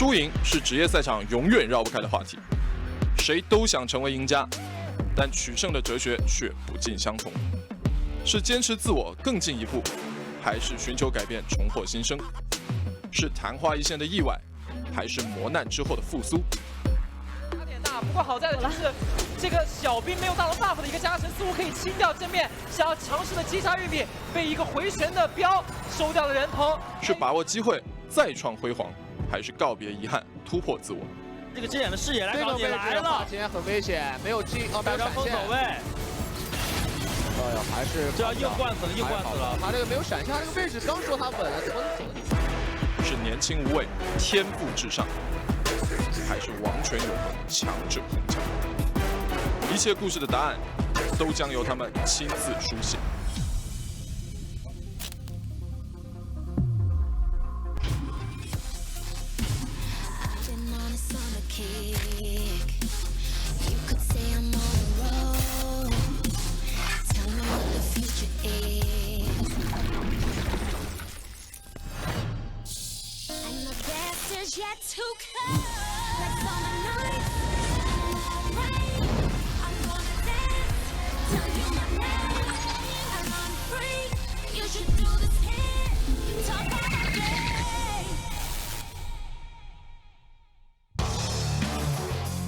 输赢是职业赛场永远绕不开的话题，谁都想成为赢家，但取胜的哲学却不尽相同。是坚持自我更进一步，还是寻求改变重获新生？是昙花一现的意外，还是磨难之后的复苏？有点大，不过好在的就是这个小兵没有大龙 buff 的一个加成，似乎可以清掉正面想要强势的击杀玉米，被一个回旋的镖收掉了人头。是把握机会再创辉煌，还是告别遗憾突破自我？这个针眼的视野来搞你来了，今天很危险，没有击，没有闪现。封走位。哎呀，还是这要硬灌死了，硬灌死了。他这个没有闪现，他这个位置刚说他稳了，怎么走的？是年轻无畏，天赋至上，还是王权永恒，强者恒强？一切故事的答案，都将由他们亲自书写。Yet to come. Like summer nights, rain. I'm gonna dance, tell you my name, and I'm free. You should do this here, top of my game.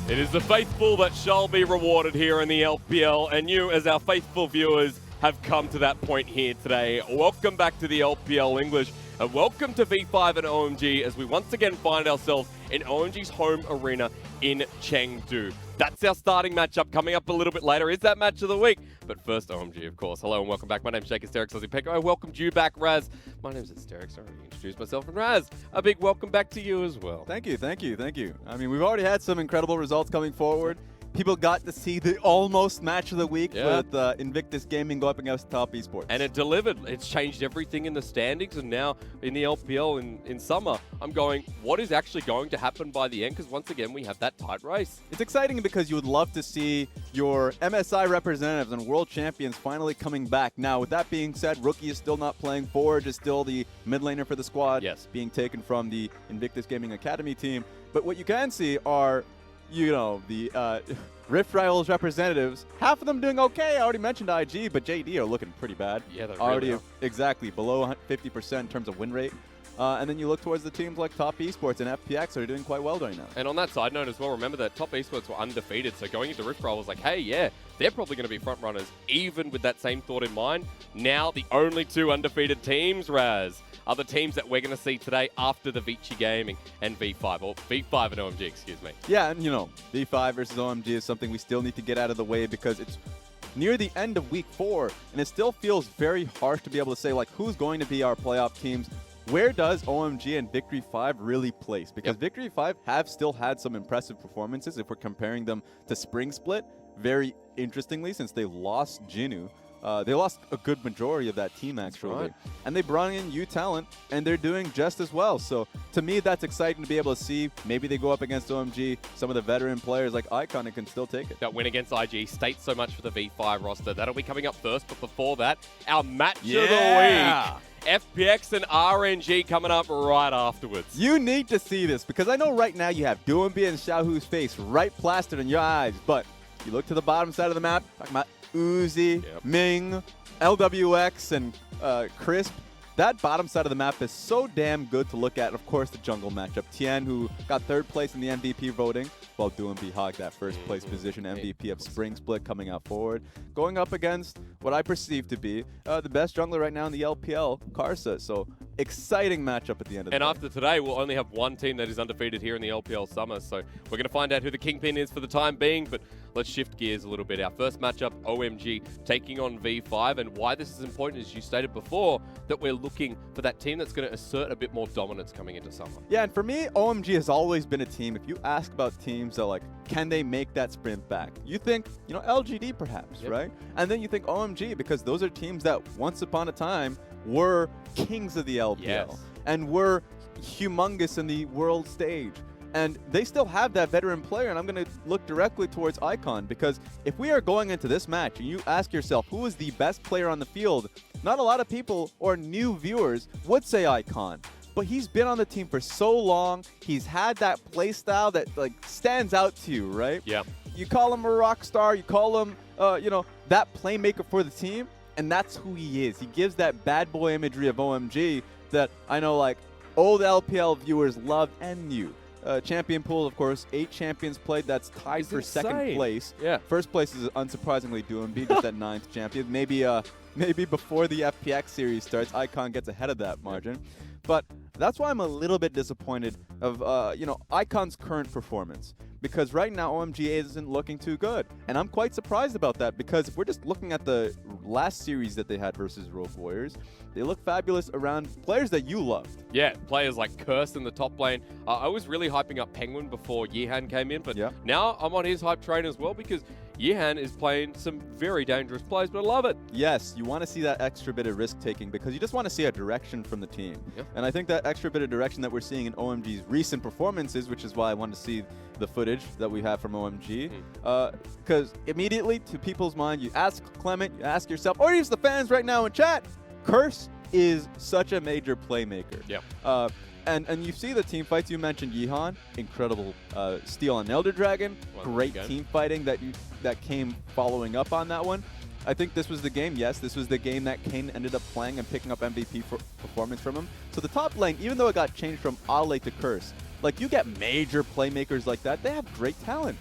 It is the faithful that shall be rewarded here in the LPL, and you, as our faithful viewers, have come to that point here today. Welcome back to the LPL English. And welcome to V5 and OMG as we once again find ourselves in OMG's home arena in Chengdu. That's our starting matchup. Coming up a little bit later is that match of the week. But first, OMG, of course. Hello and welcome back. My name's Jake Asterix Ozzy. I welcomed you back, Raz. My name's Asterix. I already introduced myself. And Raz, a big welcome back to you as well. Thank you. I mean, we've already had some incredible results coming forward. People got to see the almost match of the week with Invictus Gaming go up against Top Esports. And it delivered. It's changed everything in the standings. And now in the LPL in summer, I'm going, what is actually going to happen by the end? Because once again, we have that tight race. It's exciting because you would love to see your MSI representatives and world champions finally coming back. Now, with that being said, Rookie is still not playing. Forge is still the mid laner for the squad. Yes. Being taken from the Invictus Gaming Academy team. But what you can see are, you know, the Rift Rivals representatives, half of them doing okay. I already mentioned IG, but JD are looking pretty bad. Yeah, they're already really exactly below 50% in terms of win rate. And then you look towards the teams like Top Esports and FPX are doing quite well right now. And on that side note as well, remember that Top Esports were undefeated, so going into Rift Rivals, like, hey, yeah, they're probably going to be front runners, even with that same thought in mind. Now the only two undefeated teams, Raz, are the teams that we're going to see today after the Vici Gaming and V5, or V5 and OMG, excuse me. Yeah, and you know, V5 versus OMG is something we still need to get out of the way because it's near the end of week 4, and it still feels very harsh to be able to say, like, who's going to be our playoff teams. Where does OMG and Victory 5 really place? Because Victory 5 have still had some impressive performances if we're comparing them to Spring Split. Very interestingly, since they lost Jinnu, they lost a good majority of that team, actually. Right. And they brought in U Talent, and they're doing just as well. So, to me, that's exciting to be able to see. Maybe they go up against OMG. Some of the veteran players like Icon can still take it. That win against IG states so much for the V5 roster. That'll be coming up first, but before that, our match of the week. FPX and RNG coming up right afterwards. You need to see this, because I know right now you have Duumbi and Xiaohu's face right plastered in your eyes, but you look to the bottom side of the map, talking about Uzi, Ming, LWX, and Crisp. That bottom side of the map is so damn good to look at. Of course, the jungle matchup. Tian, who got 3rd place in the MVP voting, while Duumbi hogged that 1st place position. MVP of Spring Split coming out forward. Going up against what I perceive to be the best jungler right now in the LPL, Karsa. So, exciting matchup at the end of the day. And after today, we'll only have one team that is undefeated here in the LPL Summer. So, we're going to find out who the kingpin is for the time being. But let's shift gears a little bit. Our first matchup, OMG, taking on V5. And why this is important, as you stated before, that we're looking for that team that's going to assert a bit more dominance coming into summer. Yeah, and for me, OMG has always been a team. If you ask about teams that, like, can they make that sprint back? You think, you know, LGD perhaps, right? And then you think OMG, because those are teams that once upon a time were kings of the LPL and were humongous in the world stage. And they still have that veteran player, and I'm going to look directly towards Icon, because if we are going into this match and you ask yourself who is the best player on the field, not a lot of people or new viewers would say Icon. but he's been on the team for so long. He's had that play style that like stands out to you, right? Yeah. You call him a rock star, you call him, you know, that playmaker for the team, and that's who he is. He gives that bad boy imagery of OMG that I know like old LPL viewers loved and knew. Champion pool, of course, 8 champions played. That's tied for second place. Yeah. First place is unsurprisingly Yuumi, just at 9th champion. Maybe before the FPX series starts, Icon gets ahead of that margin. But that's why I'm a little bit disappointed of, you know, Icon's current performance. Because right now, OMG isn't looking too good. And I'm quite surprised about that because if we're just looking at the last series that they had versus Rogue Warriors, they look fabulous around players that you loved. Yeah, players like Curse in the top lane. I was really hyping up Penguin before Yehan came in, but now I'm on his hype train as well because Yehan is playing some very dangerous plays, but I love it. Yes, you want to see that extra bit of risk-taking because you just want to see a direction from the team. Yep. And I think that extra bit of direction that we're seeing in OMG's recent performances, which is why I want to see the footage that we have from OMG, because immediately to people's mind, you ask Clement, you ask yourself, or even the fans right now in chat, Curse is such a major playmaker. Yeah. And you see the team fights. You mentioned Yehan, incredible steal on Elder Dragon, great team fighting that came following up on that one. I think this was the game. Yes, this was the game that Kane ended up playing and picking up MVP performance from him. So the top lane, even though it got changed from Ale to Curse, like you get major playmakers like that, they have great talent.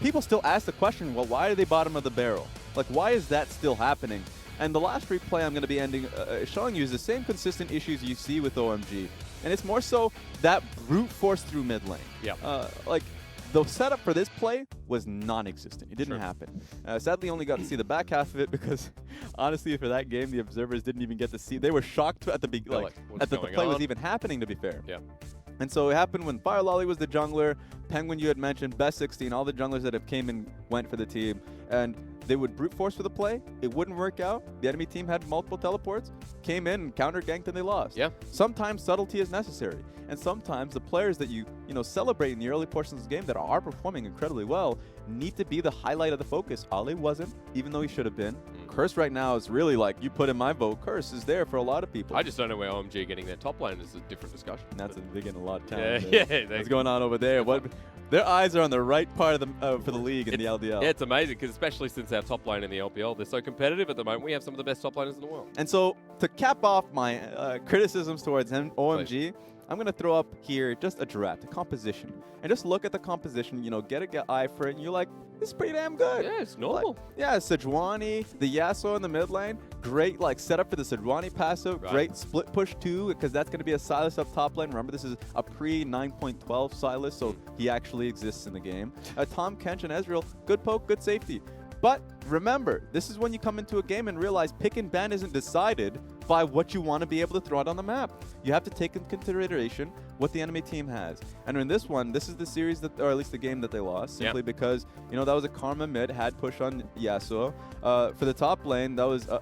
People still ask the question, well, why are they bottom of the barrel? Like, why is that still happening? And the last replay I'm going to be showing you is the same consistent issues you see with OMG. And it's more so that brute force through mid lane. Yeah. Like, the setup for this play was non-existent. It didn't happen. Sadly, only got to see the back half of it because, honestly, for that game, the observers didn't even get to see. They were shocked at the beginning, at the play was even happening, to be fair. Yeah. And so it happened when Fire Lolly was the jungler, Penguin you had mentioned, Best 16, all the junglers that have came and went for the team. And they would brute force for the play. It wouldn't work out. The enemy team had multiple teleports, came in and counter-ganked and they lost. Yeah. Sometimes subtlety is necessary. And sometimes the players that you celebrate in the early portions of the game that are performing incredibly well need to be the highlight of the focus. Ale wasn't, even though he should have been. Curse right now is really like, you put in my vote, Curse is there for a lot of people. I just don't know where OMG getting their top lane is a different discussion. And that's they're getting a lot of talent. Yeah. What's going on over there? Their eyes are on the right part of the for the league in the LDL. Yeah, it's amazing because especially since our top lane in the LPL, they're so competitive at the moment. We have some of the best top laners in the world. And so to cap off my criticisms towards OMG, please. I'm going to throw up here just a draft, a composition. And just look at the composition, get a eye for it, and you're like, this is pretty damn good. Yeah, it's normal. Like, yeah, Sejuani, the Yasuo in the mid lane, great setup for the Sejuani passive, great split push too, because that's going to be a Sylas up top lane. Remember, this is a pre-9.12 Sylas, so he actually exists in the game. Tom Kench and Ezreal, good poke, good safety. But remember, this is when you come into a game and realize pick and ban isn't decided by what you want to be able to throw out on the map. You have to take into consideration what the enemy team has. And in this one, this is the series that, or at least the game that they lost, simply because, that was a Karma mid, had push on Yasuo. For the top lane, that was, I'm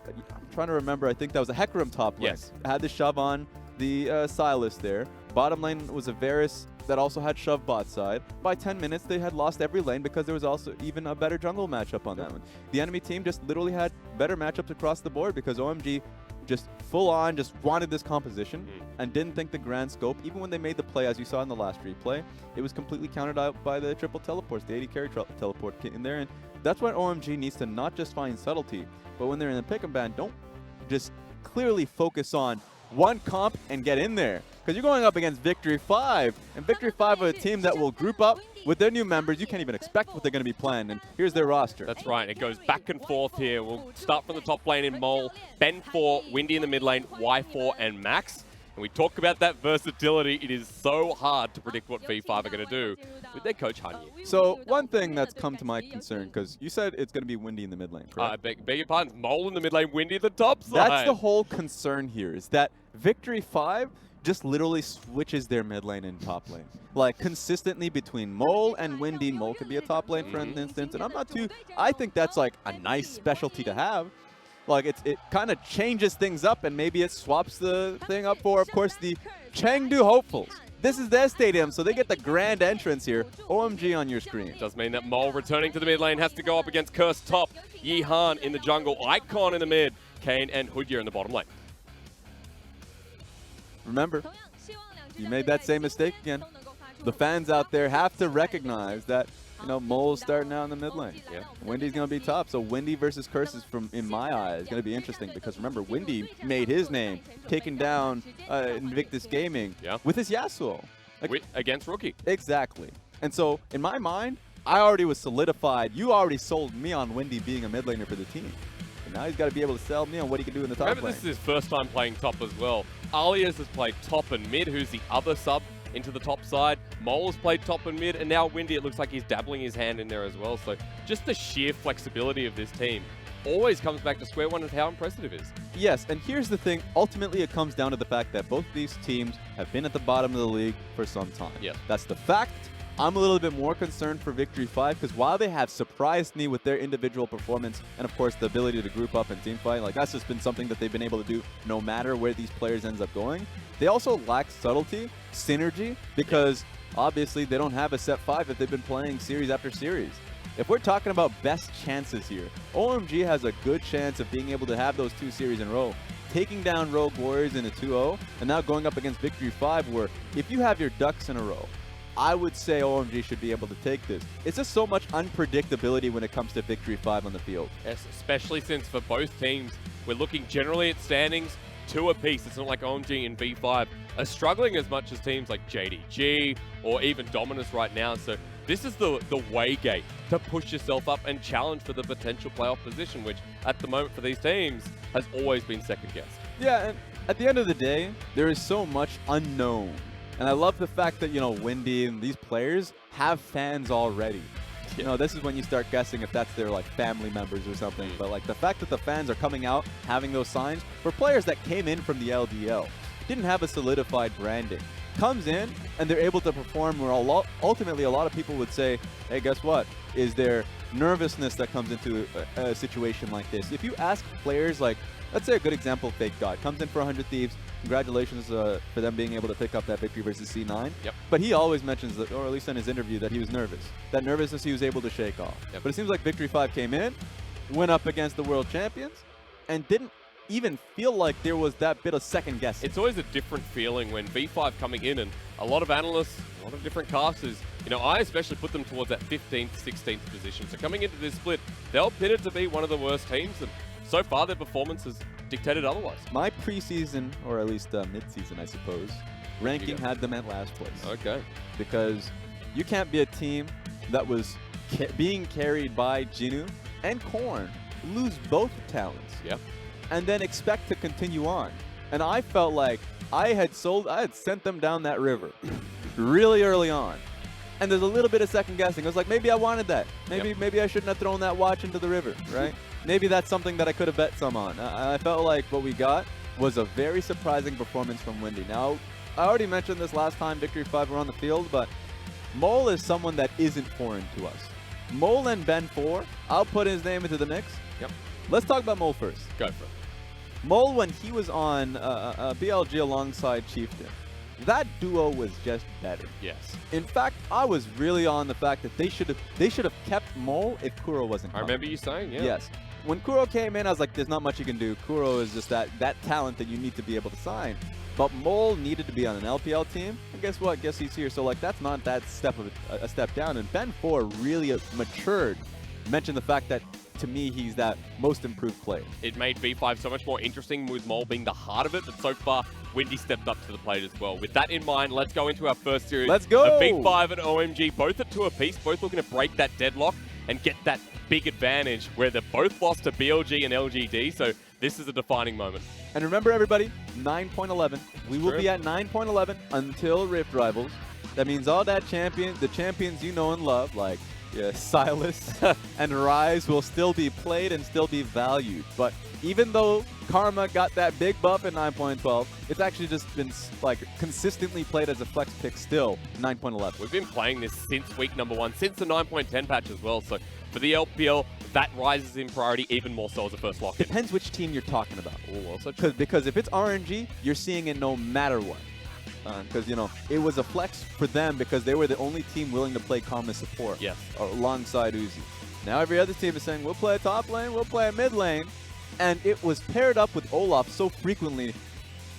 trying to remember, I think that was a Hecarim top lane. Yes. Had the shove on the Sylas there. Bottom lane was a Varus that also had shove bot side. By 10 minutes, they had lost every lane because there was also even a better jungle matchup on that one. The enemy team just literally had better matchups across the board because OMG just full on just wanted this composition and didn't think the grand scope. Even when they made the play, as you saw in the last replay, it was completely countered out by the triple teleports, the 80 carry teleport in there. And that's why OMG needs to not just find subtlety, but when they're in the pick and ban, don't just clearly focus on one comp and get in there. Because you're going up against Victory 5, and Victory 5 are a team that will group up with their new members. You can't even expect what they're going to be playing, and here's their roster. That's right. It goes back and forth here. We'll start from the top lane in Mole, Ben 4, Windy in the mid lane, Y4, and Max. And we talk about that versatility. It is so hard to predict what V5 are going to do with their coach, Hudie. So one thing that's come to my concern, because you said it's going to be Windy in the mid lane, correct? I beg your pardon. Mole in the mid lane, Windy at the top side. That's the whole concern here, is that Victory 5 just literally switches their mid lane and top lane. Like, consistently between Mole and Windy. Mole could be a top lane for an instance, and I think that's like a nice specialty to have. Like, it kind of changes things up, and maybe it swaps the thing up for, of course, the Chengdu Hopefuls. This is their stadium, so they get the grand entrance here. OMG on your screen. It does mean that Mole returning to the mid lane has to go up against Curse top, Yehan in the jungle, Icon in the mid, Kane and Hudie in the bottom lane. Remember, you made that same mistake again. The fans out there have to recognize that, you know, Mole's starting out in the mid lane. Yeah. Wendy's going to be top. So Wendy versus Curses, in my eyes, is going to be interesting because remember, Wendy made his name taking down Invictus Gaming with his Yasuo. Like, against Rookie. Exactly. And so, in my mind, I already was solidified. You already sold me on Wendy being a mid laner for the team. And now he's got to be able to sell me on what he can do in the top Remember, lane. this is his first time playing top as well. Alias has played top and mid, who's the other sub into the top side. Mole's played top and mid, and now Wendy, it looks like he's dabbling his hand in there as well. So just the sheer flexibility of this team always comes back to square one of how impressive it is. Yes, and here's the thing. Ultimately, it comes down to the fact that both these teams have been at the bottom of the league for some time. Yes. That's the fact. I'm a little bit more concerned for Victory 5 because while they have surprised me with their individual performance and, of course, the ability to group up and team fight, like that's just been something that they've been able to do no matter where these players ends up going. They also lack subtlety, synergy, because obviously they don't have a set 5 if they've been playing series after series. If we're talking about best chances here, OMG has a good chance of being able to have those 2 series in a row, taking down Rogue Warriors in a 2-0, and now going up against Victory 5, where if you have your ducks in a row, I would say OMG should be able to take this. It's just so much unpredictability when it comes to Victory 5 on the field. Yes, especially since for both teams, we're looking generally at standings 2 apiece. It's not like OMG and V5 are struggling as much as teams like JDG or even Dominus right now. So this is the way gate to push yourself up and challenge for the potential playoff position, which at the moment for these teams has always been second guessed. Yeah, and at the end of the day, there is so much unknown. And I love the fact that, you know, Wendy and these players have fans already. You know, this is when you start guessing if that's their, like, family members or something. But, like, the fact that the fans are coming out, having those signs, for players that came in from the LDL, didn't have a solidified branding, comes in and they're able to perform where ultimately a lot of people would say, hey, guess what? Is there nervousness that comes into a situation like this? If you ask players like, let's say a good example, Fake God, comes in for 100 Thieves, congratulations for them being able to pick up that victory versus C9. Yep. But he always mentions, that, or at least in his interview, that he was nervous. That nervousness he was able to shake off. Yep. But it seems like Victory 5 came in, went up against the world champions, and didn't even feel like there was that bit of second guessing. It's always a different feeling when V5 coming in, and a lot of analysts, a lot of different casters, you know, I especially put them towards that 15th, 16th position. So coming into this split, they'll pin it to be one of the worst teams, and so far their performance has dictated otherwise. My preseason, or at least mid-season, I suppose, ranking had them at last place. Okay. Because you can't be a team that was being carried by Jinu and Korn, lose both talents, Yep. and then expect to continue on. And I felt like I had sent them down that river really early on. And there's a little bit of second guessing. I was like, maybe I wanted that. Maybe I shouldn't have thrown that watch into the river, right? Maybe that's something that I could have bet some on. I felt like what we got was a very surprising performance from Wendy. Now, I already mentioned this last time Victory 5 were on the field, but Mole is someone that isn't foreign to us. Mole and Ben 4, I'll put his name into the mix. Yep. Let's talk about Mole first. Go for it. Mole, when he was on BLG alongside Chieftain, that duo was just better. Yes. In fact, I was really on the fact that they should have kept Mole if Kuro wasn't coming. I remember you saying, yeah. Yes. When Kuro came in, I was like, there's not much you can do. Kuro is just that talent that you need to be able to sign. But Mole needed to be on an LPL team, and guess what? Guess he's here. So, like, that's not that a step down. And Ben 4 really matured. Mentioned the fact that, to me, he's that most improved player. It made V5 so much more interesting with Mole being the heart of it, but so far, Wendy stepped up to the plate as well. With that in mind, let's go into our first series. Let's go! Of V5 and OMG, both at 2 apiece, both looking to break that deadlock and get that big advantage where they're both lost to BLG and LGD, so this is a defining moment. And remember, everybody, 9.11. We will be at 9.11 until Rift Rivals. That means all the champions you know and love, like Sylas and Rise, will still be played and still be valued. But even though Karma got that big buff in 9.12, it's actually just been like consistently played as a flex pick still 9.11. We've been playing this since week number 1, since the 9.10 patch as well. So for the LPL, that rises in priority even more so as a first lock-in. Depends which team you're talking about. Oh, also true. Because if it's RNG, you're seeing it no matter what. Because, you know, it was a flex for them because they were the only team willing to play Karma support alongside Uzi. Now every other team is saying, we'll play a top lane, we'll play a mid lane. And it was paired up with Olaf so frequently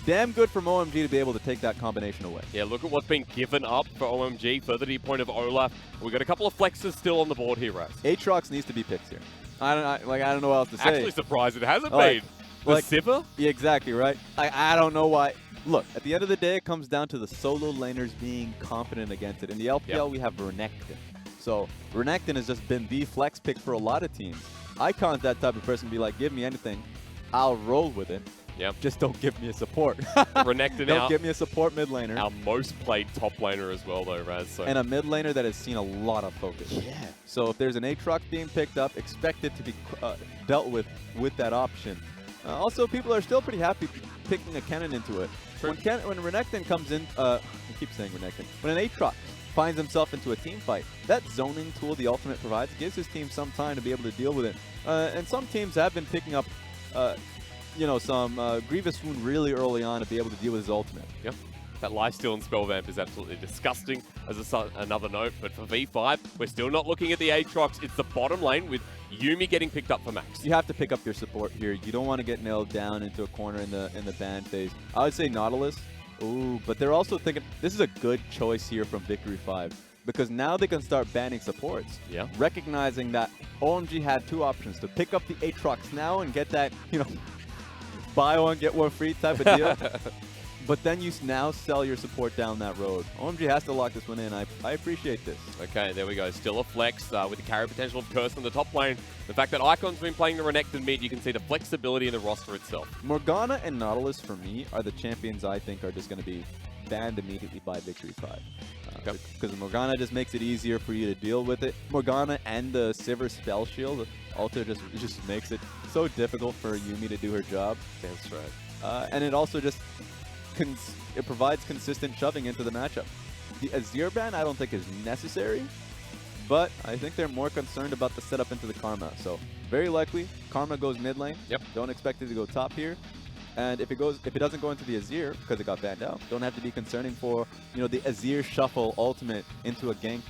damn good from OMG to be able to take that combination away. Yeah, look at what's been given up for OMG. Further to your point of Olaf, we've got a couple of flexes still on the board here, Raz. Aatrox needs to be picked here. I don't know what else to say. Actually surprised it hasn't Like- been. The Sivir? Yeah, exactly, right? I don't know why. Look, at the end of the day, it comes down to the solo laners being confident against it. In the LPL, we have Renekton. So Renekton has just been the flex pick for a lot of teams. Icon's that type of person to be like, give me anything, I'll roll with it. Yep. Just don't give me a support. Renekton Don't give me a support mid laner. Our most played top laner as well, though, Raz. So. And a mid laner that has seen a lot of focus. Yeah. So if there's an Aatrox being picked up, expect it to be dealt with that option. Also, people are still pretty happy picking a Kennen into it. When Renekton comes in, I keep saying Renekton, when an Aatrox finds himself into a team fight, that zoning tool the Ultimate provides gives his team some time to be able to deal with it. And some teams have been picking up, some Grievous Wound really early on to be able to deal with his Ultimate. Yep. That lifesteal and spell vamp is absolutely disgusting as another note. But for V5, we're still not looking at the Aatrox. It's the bottom lane with Yuumi getting picked up for Max. You have to pick up your support here. You don't want to get nailed down into a corner in the ban phase. I would say Nautilus. Ooh, but they're also thinking this is a good choice here from Victory 5 because now they can start banning supports. Yeah. Recognizing that OMG had two options: to pick up the Aatrox now and get that, buy one get one free type of deal. But then you now sell your support down that road. OMG has to lock this one in. I appreciate this. Okay, there we go. Still a flex with the carry potential of Curse on the top lane. The fact that Icon's been playing the Renekton mid, you can see the flexibility in the roster itself. Morgana and Nautilus, for me, are the champions I think are just going to be banned immediately by Victory 5. Because Morgana just makes it easier for you to deal with it. Morgana and the Sivir spell shield also just makes it so difficult for Yuumi to do her job. That's right. And it also just it provides consistent shoving into the matchup. The Azir ban I don't think is necessary, but I think they're more concerned about the setup into the Karma. So very likely Karma goes mid lane. Yep. Don't expect it to go top here. And if it doesn't go into the Azir because it got banned out, don't have to be concerning for the Azir shuffle ultimate into a gank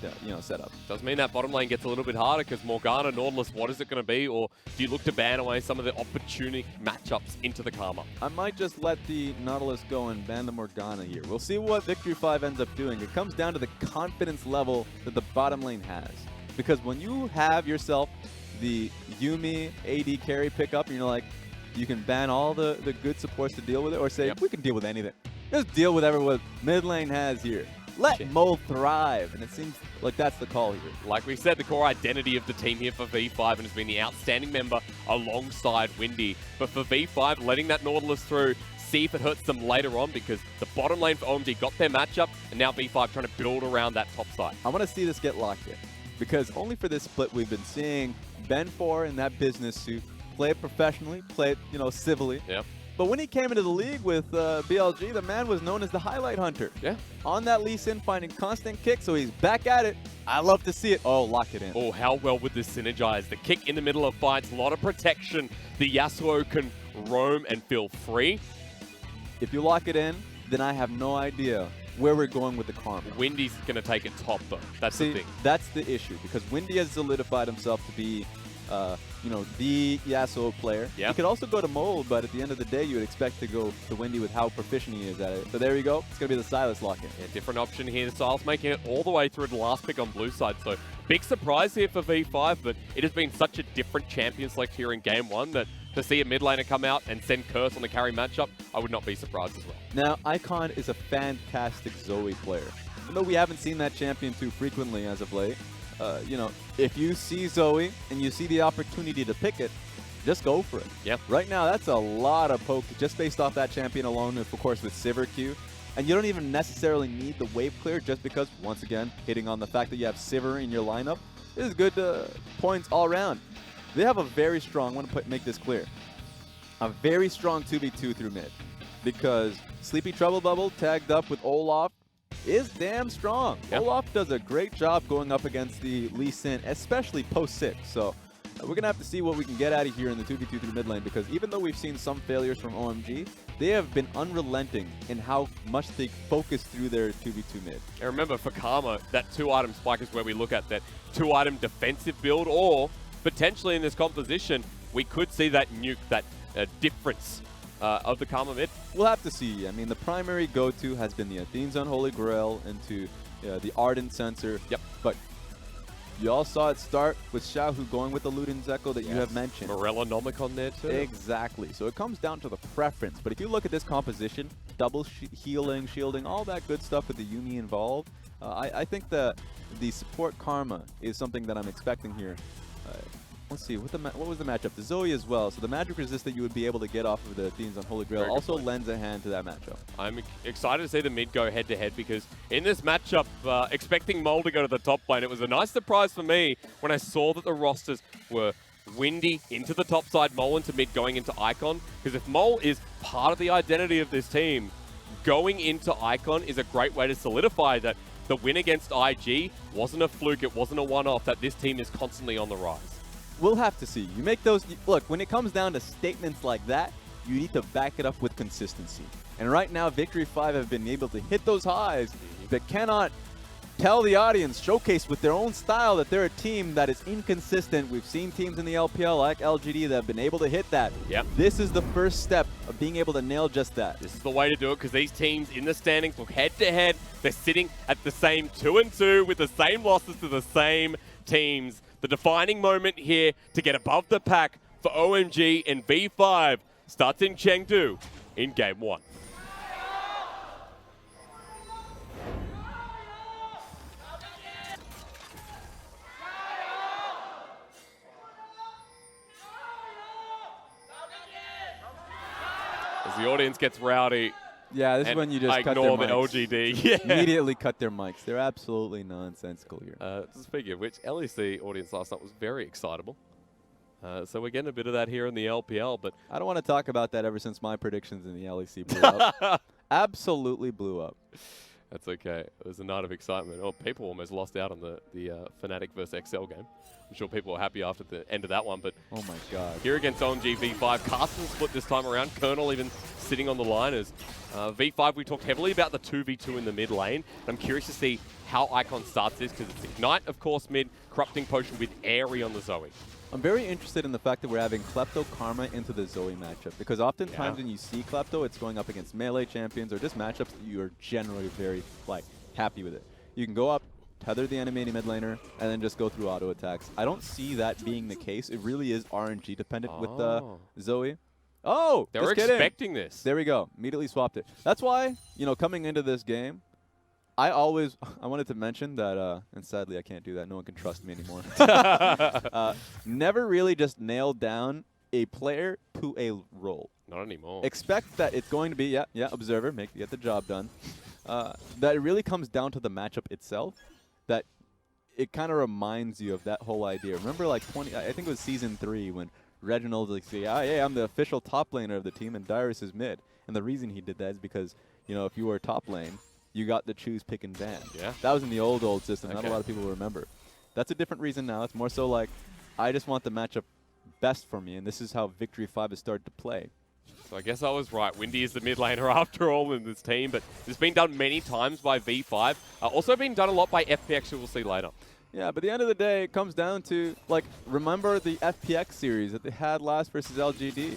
setup. Does mean that bottom lane gets a little bit harder because Morgana, Nautilus, what is it going to be? Or do you look to ban away some of the opportunity matchups into the Karma? I might just let the Nautilus go and ban the Morgana here. We'll see what Victory 5 ends up doing. It comes down to the confidence level that the bottom lane has. Because when you have yourself the Yuumi AD carry pickup and you're like, you can ban all the good supports to deal with it, or say, we can deal with anything. Just deal with everyone mid lane has here. Let Mo thrive, and it seems like that's the call here. Like we said, the core identity of the team here for V5 and has been the outstanding member alongside Windy. But for V5, letting that Nautilus through, see if it hurts them later on, because the bottom lane for OMG got their matchup, and now V5 trying to build around that top side. I want to see this get locked in, because only for this split we've been seeing Ben 4 in that business suit play it professionally, play it, civilly. Yeah. But when he came into the league with BLG, the man was known as the highlight hunter. Yeah. On that Lee Sin, finding constant kicks, so he's back at it. I love to see it. Oh, lock it in. Oh, how well would this synergize? The kick in the middle of fights, a lot of protection. The Yasuo can roam and feel free. If you lock it in, then I have no idea where we're going with the Karma. Windy's going to take it top, though. That's the thing. That's the issue, because Windy has solidified himself to be the Yasuo player. Yep. He could also go to Mold, but at the end of the day, you would expect to go to Windy with how proficient he is at it. So there you go. It's going to be the Sylas lock-in. Yeah, different option here. Sylas making it all the way through the last pick on blue side. So big surprise here for V5, but it has been such a different champion select here in game one that to see a mid laner come out and send Curse on the carry matchup, I would not be surprised as well. Now, Icon is a fantastic Zoe player. Even though we haven't seen that champion too frequently as of late, if you see Zoe and you see the opportunity to pick it, just go for it. Yep. Right now, that's a lot of poke just based off that champion alone, of course, with Sivir Q. And you don't even necessarily need the wave clear just because, once again, hitting on the fact that you have Sivir in your lineup is good points all around. They have a very strong, I want to make this clear, a very strong 2v2 through mid. Because Sleepy Trouble Bubble tagged up with Olaf is damn strong. Yep. Olaf does a great job going up against the Lee Sin, especially post 6. So we're going to have to see what we can get out of here in the 2v2 through mid lane, because even though we've seen some failures from OMG, they have been unrelenting in how much they focus through their 2v2 mid. And remember, for Karma, that 2-item spike is where we look at that 2-item defensive build, or potentially in this composition, we could see that nuke, that difference of the Karma mid. We'll have to see. I mean, the primary go-to has been the Athene's Unholy Grail into the Ardent Sensor. Yep. But you all saw it start with Xiaohu going with the Luden's Echo that you have mentioned. Morella Nomicon there too. Exactly. So it comes down to the preference. But if you look at this composition, double healing, shielding, all that good stuff with the Yuumi involved, I think the support Karma is something that I'm expecting here. Let's see, what was the matchup? The Zoe as well. So the magic resist that you would be able to get off of the Athene's Unholy Grail also lends a hand to that matchup. I'm excited to see the mid go head-to-head because in this matchup, expecting Mole to go to the top lane, it was a nice surprise for me when I saw that the rosters were Windy into the top side, Mole into mid, going into Icon. Because if Mole is part of the identity of this team, going into Icon is a great way to solidify that the win against IG wasn't a fluke, it wasn't a one-off, that this team is constantly on the rise. We'll have to see. You make those... Look, when it comes down to statements like that, you need to back it up with consistency. And right now, Victory 5 have been able to hit those highs that cannot tell the audience, showcase with their own style that they're a team that is inconsistent. We've seen teams in the LPL like LGD that have been able to hit that. Yep. This is the first step of being able to nail just that. This is the way to do it because these teams in the standings look head-to-head. They're sitting at the same 2-2 with the same losses to the same teams. The defining moment here to get above the pack for OMG and V5 starts in Chengdu in Game 1. As the audience gets rowdy, yeah, this is when you just cut their ignore the mics. LGD. Yeah. Immediately cut their mics. They're absolutely nonsensical here. Speaking of which, LEC audience last night was very excitable. So we're getting a bit of that here in the LPL, but I don't want to talk about that ever since my predictions in the LEC blew up. Absolutely blew up. That's okay. It was a night of excitement. Oh, people almost lost out on the Fnatic versus XL game. I'm sure people were happy after the end of that one, but oh my god. Here against OMG V5, Carson split this time around. Colonel even sitting on the line as V5. We talked heavily about the 2v2 in the mid lane. I'm curious to see how Icon starts this because it's Ignite, of course, mid, Corrupting Potion with Airy on the Zoe. I'm very interested in the fact that we're having Klepto Karma into the Zoe matchup because oftentimes when you see Klepto, it's going up against melee champions or just matchups that you are generally very happy with it. You can go up, tether the enemy mid laner, and then just go through auto attacks. I don't see that being the case. It really is RNG dependent with Zoe. Oh, they were expecting this. There we go. Immediately swapped it. That's why, you know, coming into this game, I wanted to mention that, and sadly I can't do that. No one can trust me anymore. Never really just nailed down a player to a role. Not anymore. Expect that it's going to be, observer, get the job done. That it really comes down to the matchup itself. That it kind of reminds you of that whole idea. Remember, like I think it was Season 3 when Reginald was like, yeah, I'm the official top laner of the team, and Dyrus is mid. And the reason he did that is because, you know, if you were top lane, you got to choose, pick, and ban. Yeah. That was in the old system. Not a lot of people remember. That's a different reason now. It's more so like, I just want the matchup best for me, and this is how Victory 5 has started to play. So I guess I was right. Windy is the mid laner after all in this team, but it's been done many times by V5. Also been done a lot by FPX, who we'll see later. Yeah, but at the end of the day, it comes down to, like, remember the FPX series that they had last versus LGD?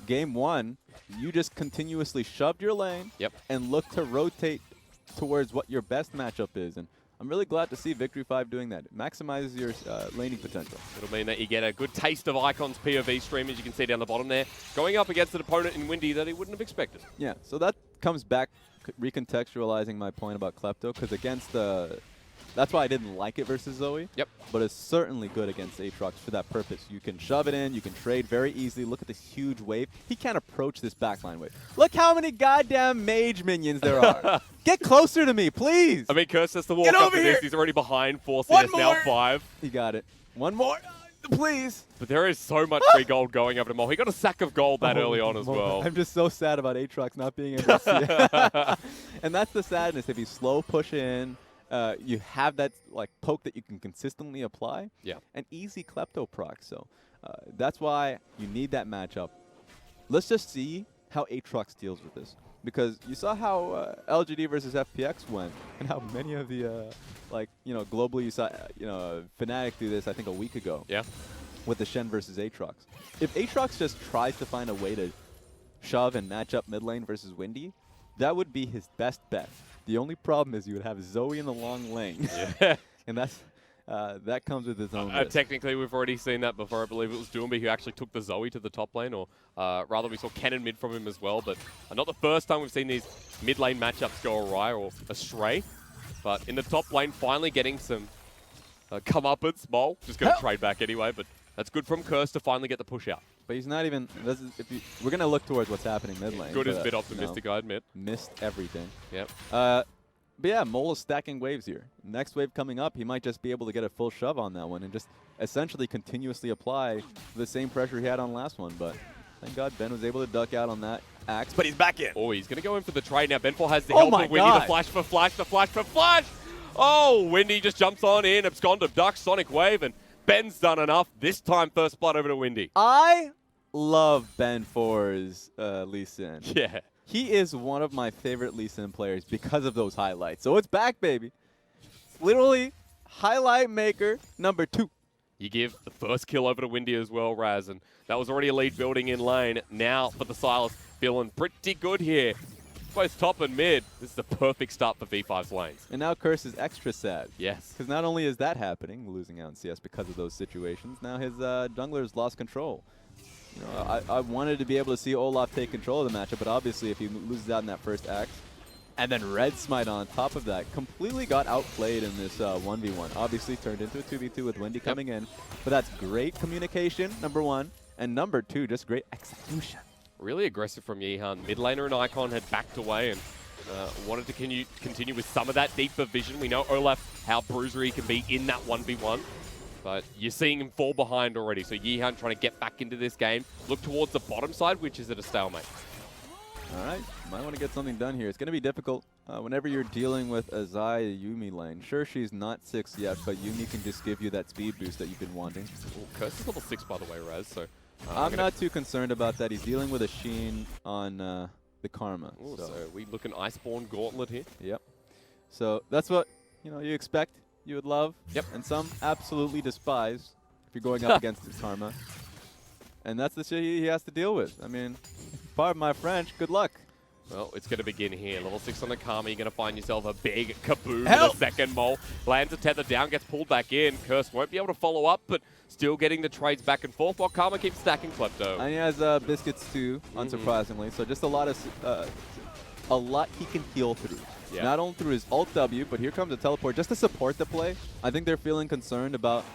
Game 1, you just continuously shoved your lane and looked to rotate towards what your best matchup is. And I'm really glad to see Victory 5 doing that. It maximizes your laning potential. It'll mean that you get a good taste of Icon's POV stream, as you can see down the bottom there, going up against an opponent in Windy that he wouldn't have expected. Yeah, so that comes back recontextualizing my point about Klepto, because against the... That's why I didn't like it versus Zoe. Yep. But it's certainly good against Aatrox for that purpose. You can shove it in, you can trade very easily. Look at this huge wave. He can't approach this backline wave. Look how many goddamn mage minions there are. Get closer to me, please. I mean, Curse has to walk up to this. He's already behind 4 CS, now 5. He got it. One more. Please. But there is so much free gold going up to Mole. He got a sack of gold that early on as well. I'm just so sad about Aatrox not being able to see it. And that's the sadness. If you slow push in, you have that poke that you can consistently apply. Yeah. An easy Klepto proc. So that's why you need that matchup. Let's just see how Aatrox deals with this. Because you saw how LGD versus FPX went, and how many of the, globally you saw, Fnatic do this, I think, a week ago. Yeah. With the Shen versus Aatrox. If Aatrox just tries to find a way to shove and match up mid lane versus Windy, that would be his best bet. The only problem is you would have Zoe in the long lane. Yeah. And that's that comes with its own risk. Technically, we've already seen that before. I believe it was Yuumi who actually took the Zoe to the top lane, or rather we saw Cannon mid from him as well. But not the first time we've seen these mid lane matchups go awry or astray. But in the top lane, finally getting some comeuppance. Mole just going to trade back anyway, but that's good from Curse to finally get the push out. But he's not even. We're going to look towards what's happening mid lane. Good is a bit optimistic, I admit. Missed everything. Yep. But yeah, Mole is stacking waves here. Next wave coming up, he might just be able to get a full shove on that one and just essentially continuously apply the same pressure he had on last one. But thank God Ben was able to duck out on that axe. But he's back in. Oh, he's going to go in for the trade now. Ben4 has the help of Windy. God. The flash for flash, the flash for flash. Oh, Windy just jumps on in, abscond of Duck, Sonic Wave, and Ben's done enough. This time, first blood over to Windy. I love Ben4's Lee Sin. Yeah. He is one of my favorite Lee Sin players because of those highlights. So it's back, baby. It's literally highlight maker number 2. You give the first kill over to Windy as well, Raz, and that was already a lead building in lane. Now for the Sylas, feeling pretty good here. Both top and mid. This is the perfect start for V5's lanes. And now Curse is extra sad. Yes. Because not only is that happening, losing out in CS because of those situations, now his jungler's lost control. You know, I wanted to be able to see Olaf take control of the matchup, but obviously if he loses out in that first act, and then Red Smite on top of that, completely got outplayed in this 1v1. Obviously turned into a 2v2 with Windy coming in, but that's great communication, number 1, and number 2, just great execution. Really aggressive from Yeehan. Mid laner and Icon had backed away and wanted to continue with some of that deeper vision. We know Olaf, how bruiser he can be in that 1v1. But you're seeing him fall behind already. So Yeehan trying to get back into this game. Look towards the bottom side, which is at a stalemate. All right, might want to get something done here. It's going to be difficult whenever you're dealing with a Xayah Yuumi lane. Sure, she's not 6 yet, but Yuumi can just give you that speed boost that you've been wanting. Ooh, Curse is level 6, by the way, Raz. So I'm not too concerned about that. He's dealing with a Sheen on the Karma. Ooh, so we look an Iceborne Gauntlet here. Yep. So that's what you expect. You would love. Yep. And some absolutely despise if you're going up against his Karma. And that's the shit he has to deal with. I mean, pardon my French, good luck. Well, it's going to begin here. Level 6 on the Karma. You're going to find yourself a big kaboom in a second. Mole lands a tether down, gets pulled back in. Curse won't be able to follow up, but still getting the trades back and forth while Karma keeps stacking Klepto. And he has biscuits too, unsurprisingly. So just a lot he can heal through. Yeah. Not only through his ult W, but here comes a teleport just to support the play. I think they're feeling concerned about,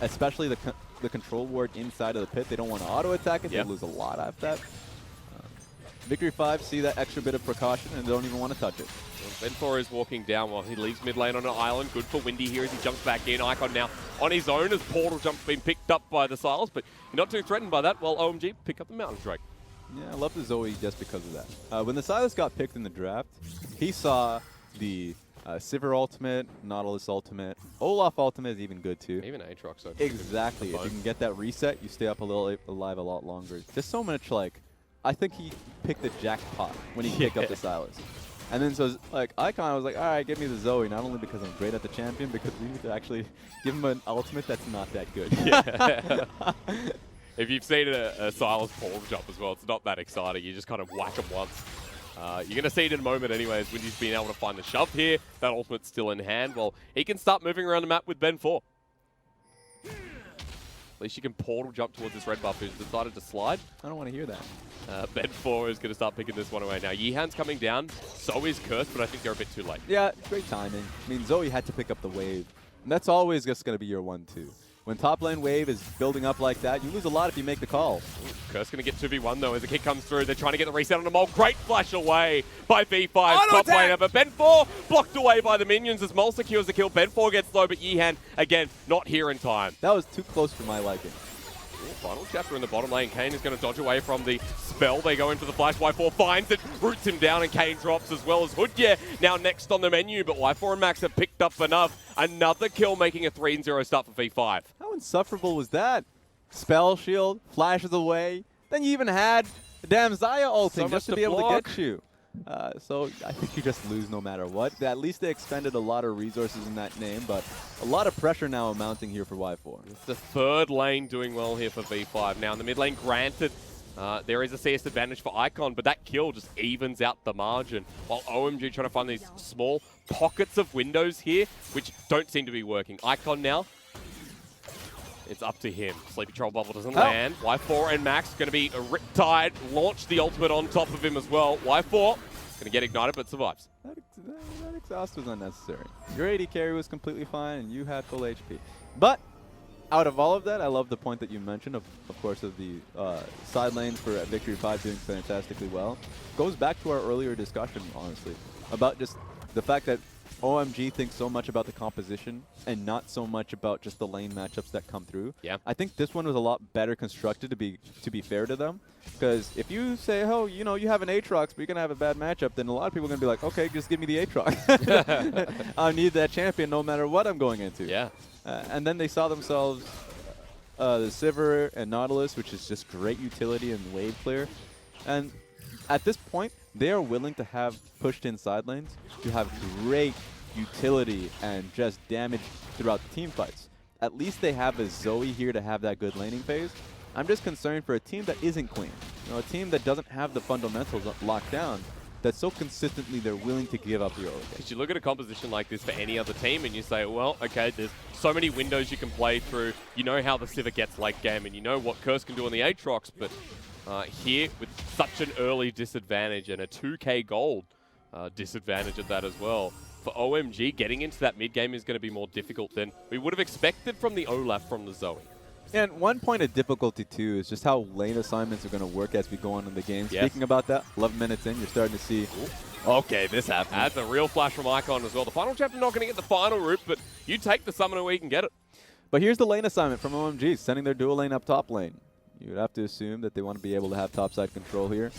especially the control ward inside of the pit. They don't want to auto attack it. They lose a lot after that. Victory 5 see that extra bit of precaution and don't even want to touch it. Ben4 is walking down while he leaves mid lane on an island. Good for Windy here as he jumps back in. Icon now on his own as portal jump's been picked up by the Sylas, but you're not too threatened by that while OMG pick up the Mountain Drake. Yeah, I love the Zoe just because of that. When the Sylas got picked in the draft, he saw the Sivir ultimate, Nautilus ultimate, Olaf ultimate is even good too. Even Aatrox. So exactly. If you can get that reset, you stay up alive a lot longer. There's so much I think he picked the jackpot when he picked up the Sylas. And then so Icon, I was like, all right, give me the Zoe, not only because I'm great at the champion, because we need to actually give him an ultimate that's not that good. Yeah. If you've seen a Sylas portal jump as well, it's not that exciting. You just kind of whack him once. You're going to see it in a moment anyways. Windy's been able to find the shove here. That ultimate's still in hand. Well, he can start moving around the map with Ben4. At least you can portal jump towards this red buff who's decided to slide. I don't want to hear that. Ben4 is going to start picking this one away now. Yeehan's coming down. So is Curse, but I think they're a bit too late. Yeah, great timing. I mean, Zoe had to pick up the wave. And that's always just going to be your 1-2. When top lane wave is building up like that, you lose a lot if you make the call. Curse going to get 2v1 though as the kick comes through. They're trying to get the reset on the Mole. Great flash away by V5 top laner. But Ben4 blocked away by the minions as Mole secures the kill. Ben4 gets low, but Yeehan, again, not here in time. That was too close for my liking. Final chapter in the bottom lane. Kane is going to dodge away from the spell. They go in for the flash. Y4 finds it, roots him down, and Kane drops as well as Hudie now next on the menu. But Y4 and Max have picked up enough. Another kill, making a 3-0 start for V5. How insufferable was that? Spell shield, flashes away. Then you even had the damn Xayah ulting just to be able to get you. So I think you just lose no matter what. At least they expended a lot of resources in that name, but a lot of pressure now mounting here for Y4. It's the third lane doing well here for V5. Now in the mid lane, granted, There is a CS advantage for Icon, but that kill just evens out the margin, while OMG trying to find these small pockets of windows here, which don't seem to be working. Icon now, it's up to him. Sleepy Troll Bubble doesn't land. Y4 and Max going to be a riptide, launch the ultimate on top of him as well. Y4 going to get ignited, but survives. That exhaust was unnecessary. Your AD carry was completely fine, and you had full HP. But out of all of that, I love the point that you mentioned, of course, of the side lanes for Victory 5 doing fantastically well. Goes back to our earlier discussion, honestly, about just the fact that OMG thinks so much about the composition and not so much about just the lane matchups that come through. Yeah. I think this one was a lot better constructed, to be fair to them. Because if you say, oh, you know, you have an Aatrox, but you're going to have a bad matchup, then a lot of people are going to be like, okay, just give me the Aatrox. I need that champion no matter what I'm going into. Yeah. And then they saw themselves the Sivir and Nautilus, which is just great utility and wave clear. And at this point, they are willing to have pushed in side lanes to have great utility and just damage throughout the team fights. At least they have a Zoe here to have that good laning phase. I'm just concerned for a team that isn't clean. You know, a team that doesn't have the fundamentals locked down, that so consistently they're willing to give up the early game. Because you look at a composition like this for any other team and you say, well, okay, there's so many windows you can play through. You know how the Sivir gets late game and you know what Curse can do on the Aatrox, but here with such an early disadvantage and a 2k gold disadvantage at that as well, for OMG, getting into that mid game is going to be more difficult than we would have expected from the Olaf from the Zoe. And one point of difficulty, too, is just how lane assignments are going to work as we go on in the game. Yes. Speaking about that, 11 minutes in, you're starting to see, Ooh. okay, this happened. That's a real flash from Icon as well. The final chapter not going to get the final route, but you take the summoner where you can get it. But here's the lane assignment from OMG, sending their dual lane up top lane. You would have to assume that they want to be able to have topside control here.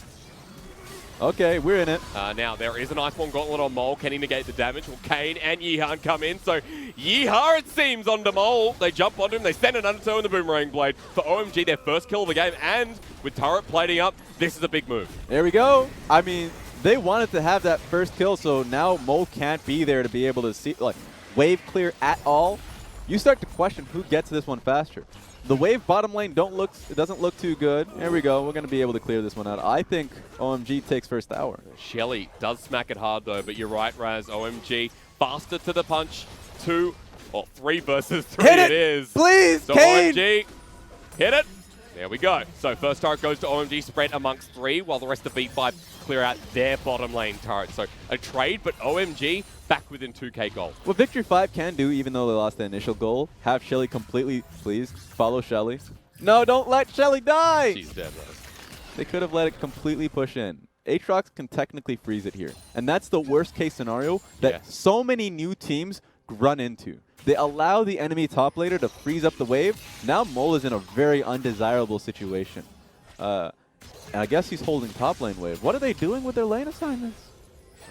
Okay, we're in it. Now, there is an Iceborne Gauntlet on Mole. Can he negate the damage? Will Kane and Xayah come in? So, Xayah, it seems, onto Mole. They jump onto him. They send an undertow in the Boomerang Blade. For OMG, their first kill of the game. And with turret plating up, this is a big move. There we go. I mean, they wanted to have that first kill, so now Mole can't be there to be able to see, like, wave clear at all. You start to question who gets this one faster. The wave bottom lane doesn't look too good. There we go. We're going to be able to clear this one out. I think OMG takes first tower. Shelly does smack it hard, though, but you're right, Raz. OMG, faster to the punch. 2 or 3 versus 3 hit it is. Please, so Kane! OMG, hit it. There we go. So first turret goes to OMG, spread amongst 3, while the rest of V5 clear out their bottom lane turret. So a trade, but OMG back within 2k gold. What Victory 5 can do, even though they lost the initial goal, have Shelly completely, please, follow Shelly. No, don't let Shelly die! She's dead, Raz. They could have let it completely push in. Aatrox can technically freeze it here. And that's the worst case scenario that so many new teams run into. They allow the enemy top laner to freeze up the wave. Now Mole is in a very undesirable situation. And I guess he's holding top lane wave. What are they doing with their lane assignments?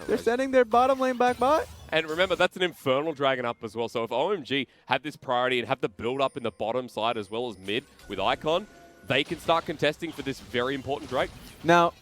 They're sending their bottom lane back by? And remember, that's an Infernal Dragon up as well. So if OMG have this priority and have the build up in the bottom side as well as mid with Icon, they can start contesting for this very important Drake. Now,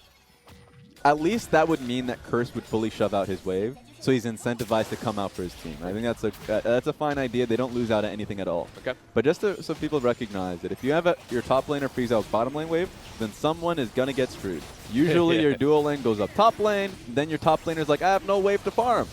at least that would mean that Curse would fully shove out his wave. So he's incentivized to come out for his team. I think that's a fine idea. They don't lose out at anything at all. Okay. But just so people recognize that if you have your top laner freeze out bottom lane wave, then someone is going to get screwed. Usually your dual lane goes up top lane, then your top laner's like, I have no wave to farm.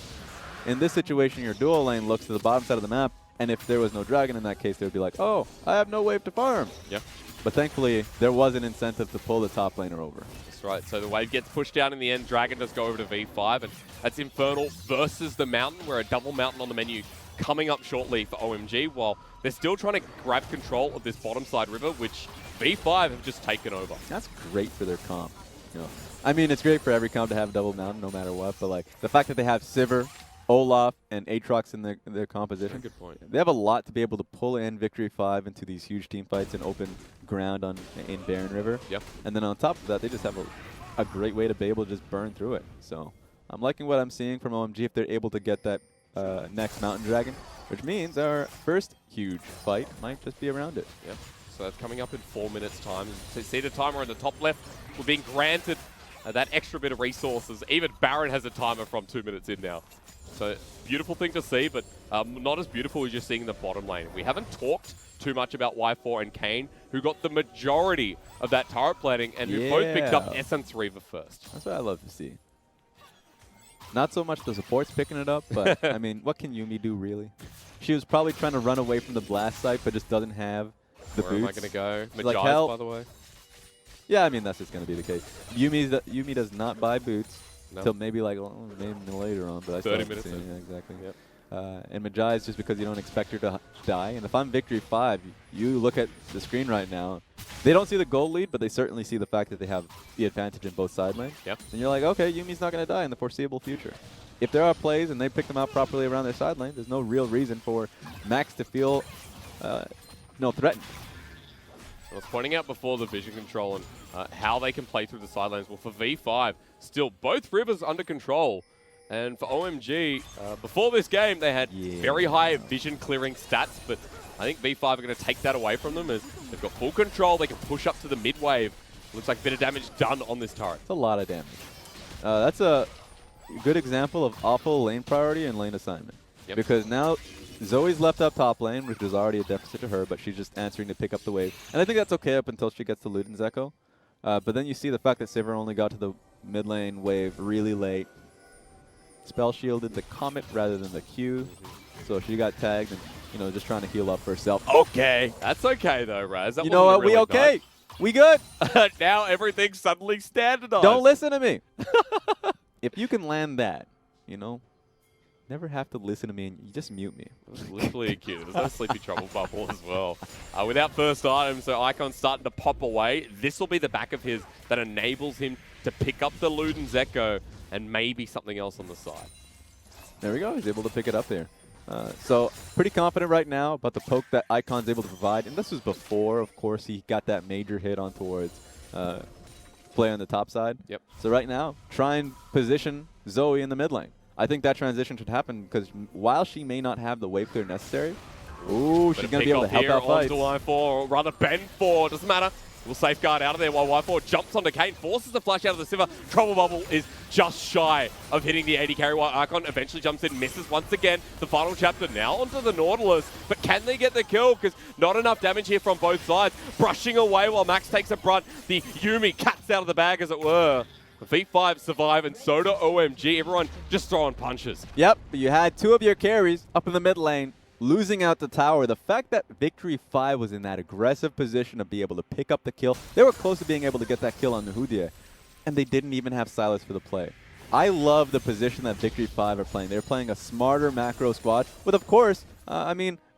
In this situation, your dual lane looks to the bottom side of the map, and if there was no dragon in that case, they would be like, oh, I have no wave to farm. Yeah. But thankfully, there was an incentive to pull the top laner over. That's right. So the wave gets pushed down in the end. Dragon does go over to V5, and that's Infernal versus the Mountain, where a double Mountain on the menu coming up shortly for OMG, while they're still trying to grab control of this bottom side river, which V5 have just taken over. That's great for their comp. You know, I mean, it's great for every comp to have double Mountain no matter what, but like the fact that they have Sivir, Olaf, and Aatrox in their composition. Good point. They have a lot to be able to pull in Victory 5 into these huge team fights and open ground in Barren River. Yep. And then on top of that, they just have a great way to be able to just burn through it. So I'm liking what I'm seeing from OMG if they're able to get that next Mountain Dragon, which means our first huge fight might just be around it. Yep. So that's coming up in 4 minutes' time. So see the timer on the top left. We're being granted that extra bit of resources. Even Baron has a timer from 2 minutes in now. So beautiful thing to see, but not as beautiful as you're seeing in the bottom lane. We haven't talked too much about Y4 and Kane, who got the majority of that turret planning and who both picked up Essence Reaver first. That's what I love to see. Not so much the supports picking it up, but I mean, what can Yuumi do really? She was probably trying to run away from the blast site, but just doesn't have the Where boots. am I going to go? She's Majais, like, by the way. Yeah, I mean, that's just going to be the case. Yuumi does not buy boots No. until maybe like maybe later on, but I still 30 haven't minutes seen in. it. Yeah, exactly. Yep. And Majai is just because you don't expect her to die. And if I'm Victory 5, you look at the screen right now. They don't see the gold lead, but they certainly see the fact that they have the advantage in both side lanes. Yep. And you're like, okay, Yumi's not going to die in the foreseeable future. If there are plays and they pick them out properly around their side lane, there's no real reason for Max to feel threatened. I was pointing out before the vision control and how they can play through the side lanes. Well, for V5, still both rivers under control. And for OMG, before this game, they had very high vision clearing stats, but I think V5 are going to take that away from them as they've got full control. They can push up to the mid wave. Looks like a bit of damage done on this turret. It's a lot of damage. That's a good example of awful lane priority and lane assignment. Yep. Because now Zoe's left up top lane, which is already a deficit to her, but she's just answering to pick up the wave. And I think that's okay up until she gets to Luden's Echo. But then you see the fact that Sivir only got to the mid lane wave really late. Spell shielded the Comet rather than the Q. So she got tagged and, just trying to heal up for herself. Okay. That's okay, though, Raz. That You know what? wasn't a We really okay. We good. now everything's suddenly standardized. Don't listen to me. If you can land that, never have to listen to me and you just mute me. Literally a cue. There's no sleepy trouble bubble as well. Without first item, so Icon's starting to pop away. This will be the back of his that enables him to pick up the Luden's Echo and maybe something else on the side. There we go. He's able to pick it up there. So pretty confident right now about the poke that Icon's able to provide. And this was before, of course, he got that major hit on towards play on the top side. Yep. So right now, try and position Zoe in the mid lane. I think that transition should happen because while she may not have the wave clear necessary, ooh, she's going to be able to help out fights. Onto Y4, or rather Ben 4, doesn't matter. Will safeguard out of there while Y4 jumps onto Kane, forces the flash out of the Sivir. Trouble Bubble is just shy of hitting the 80 carry while Icon eventually jumps in, misses once again. The final chapter now onto the Nautilus, but can they get the kill? Because not enough damage here from both sides. Brushing away while Max takes a brunt. The Yuumi cat's out of the bag, as it were. V5 survive, and so do OMG. Everyone just throwing punches. Yep, you had two of your carries up in the mid lane, losing out the tower. The fact that Victory 5 was in that aggressive position to be able to pick up the kill, they were close to being able to get that kill on the Hudie, and they didn't even have Sylas for the play. I love the position that Victory 5 are playing. They're playing a smarter macro squad with, of course,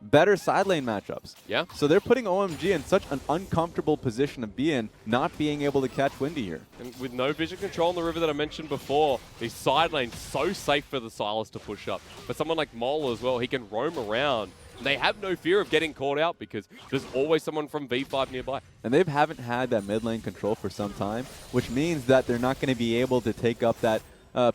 better side lane matchups. Yeah. So they're putting OMG in such an uncomfortable position to be in, not being able to catch Windy here. And with no vision control on the river that I mentioned before, the side lane's so safe for the Sylas to push up. But someone like Mole as well, he can roam around. And they have no fear of getting caught out because there's always someone from V5 nearby. And they haven't had that mid lane control for some time, which means that they're not going to be able to take up that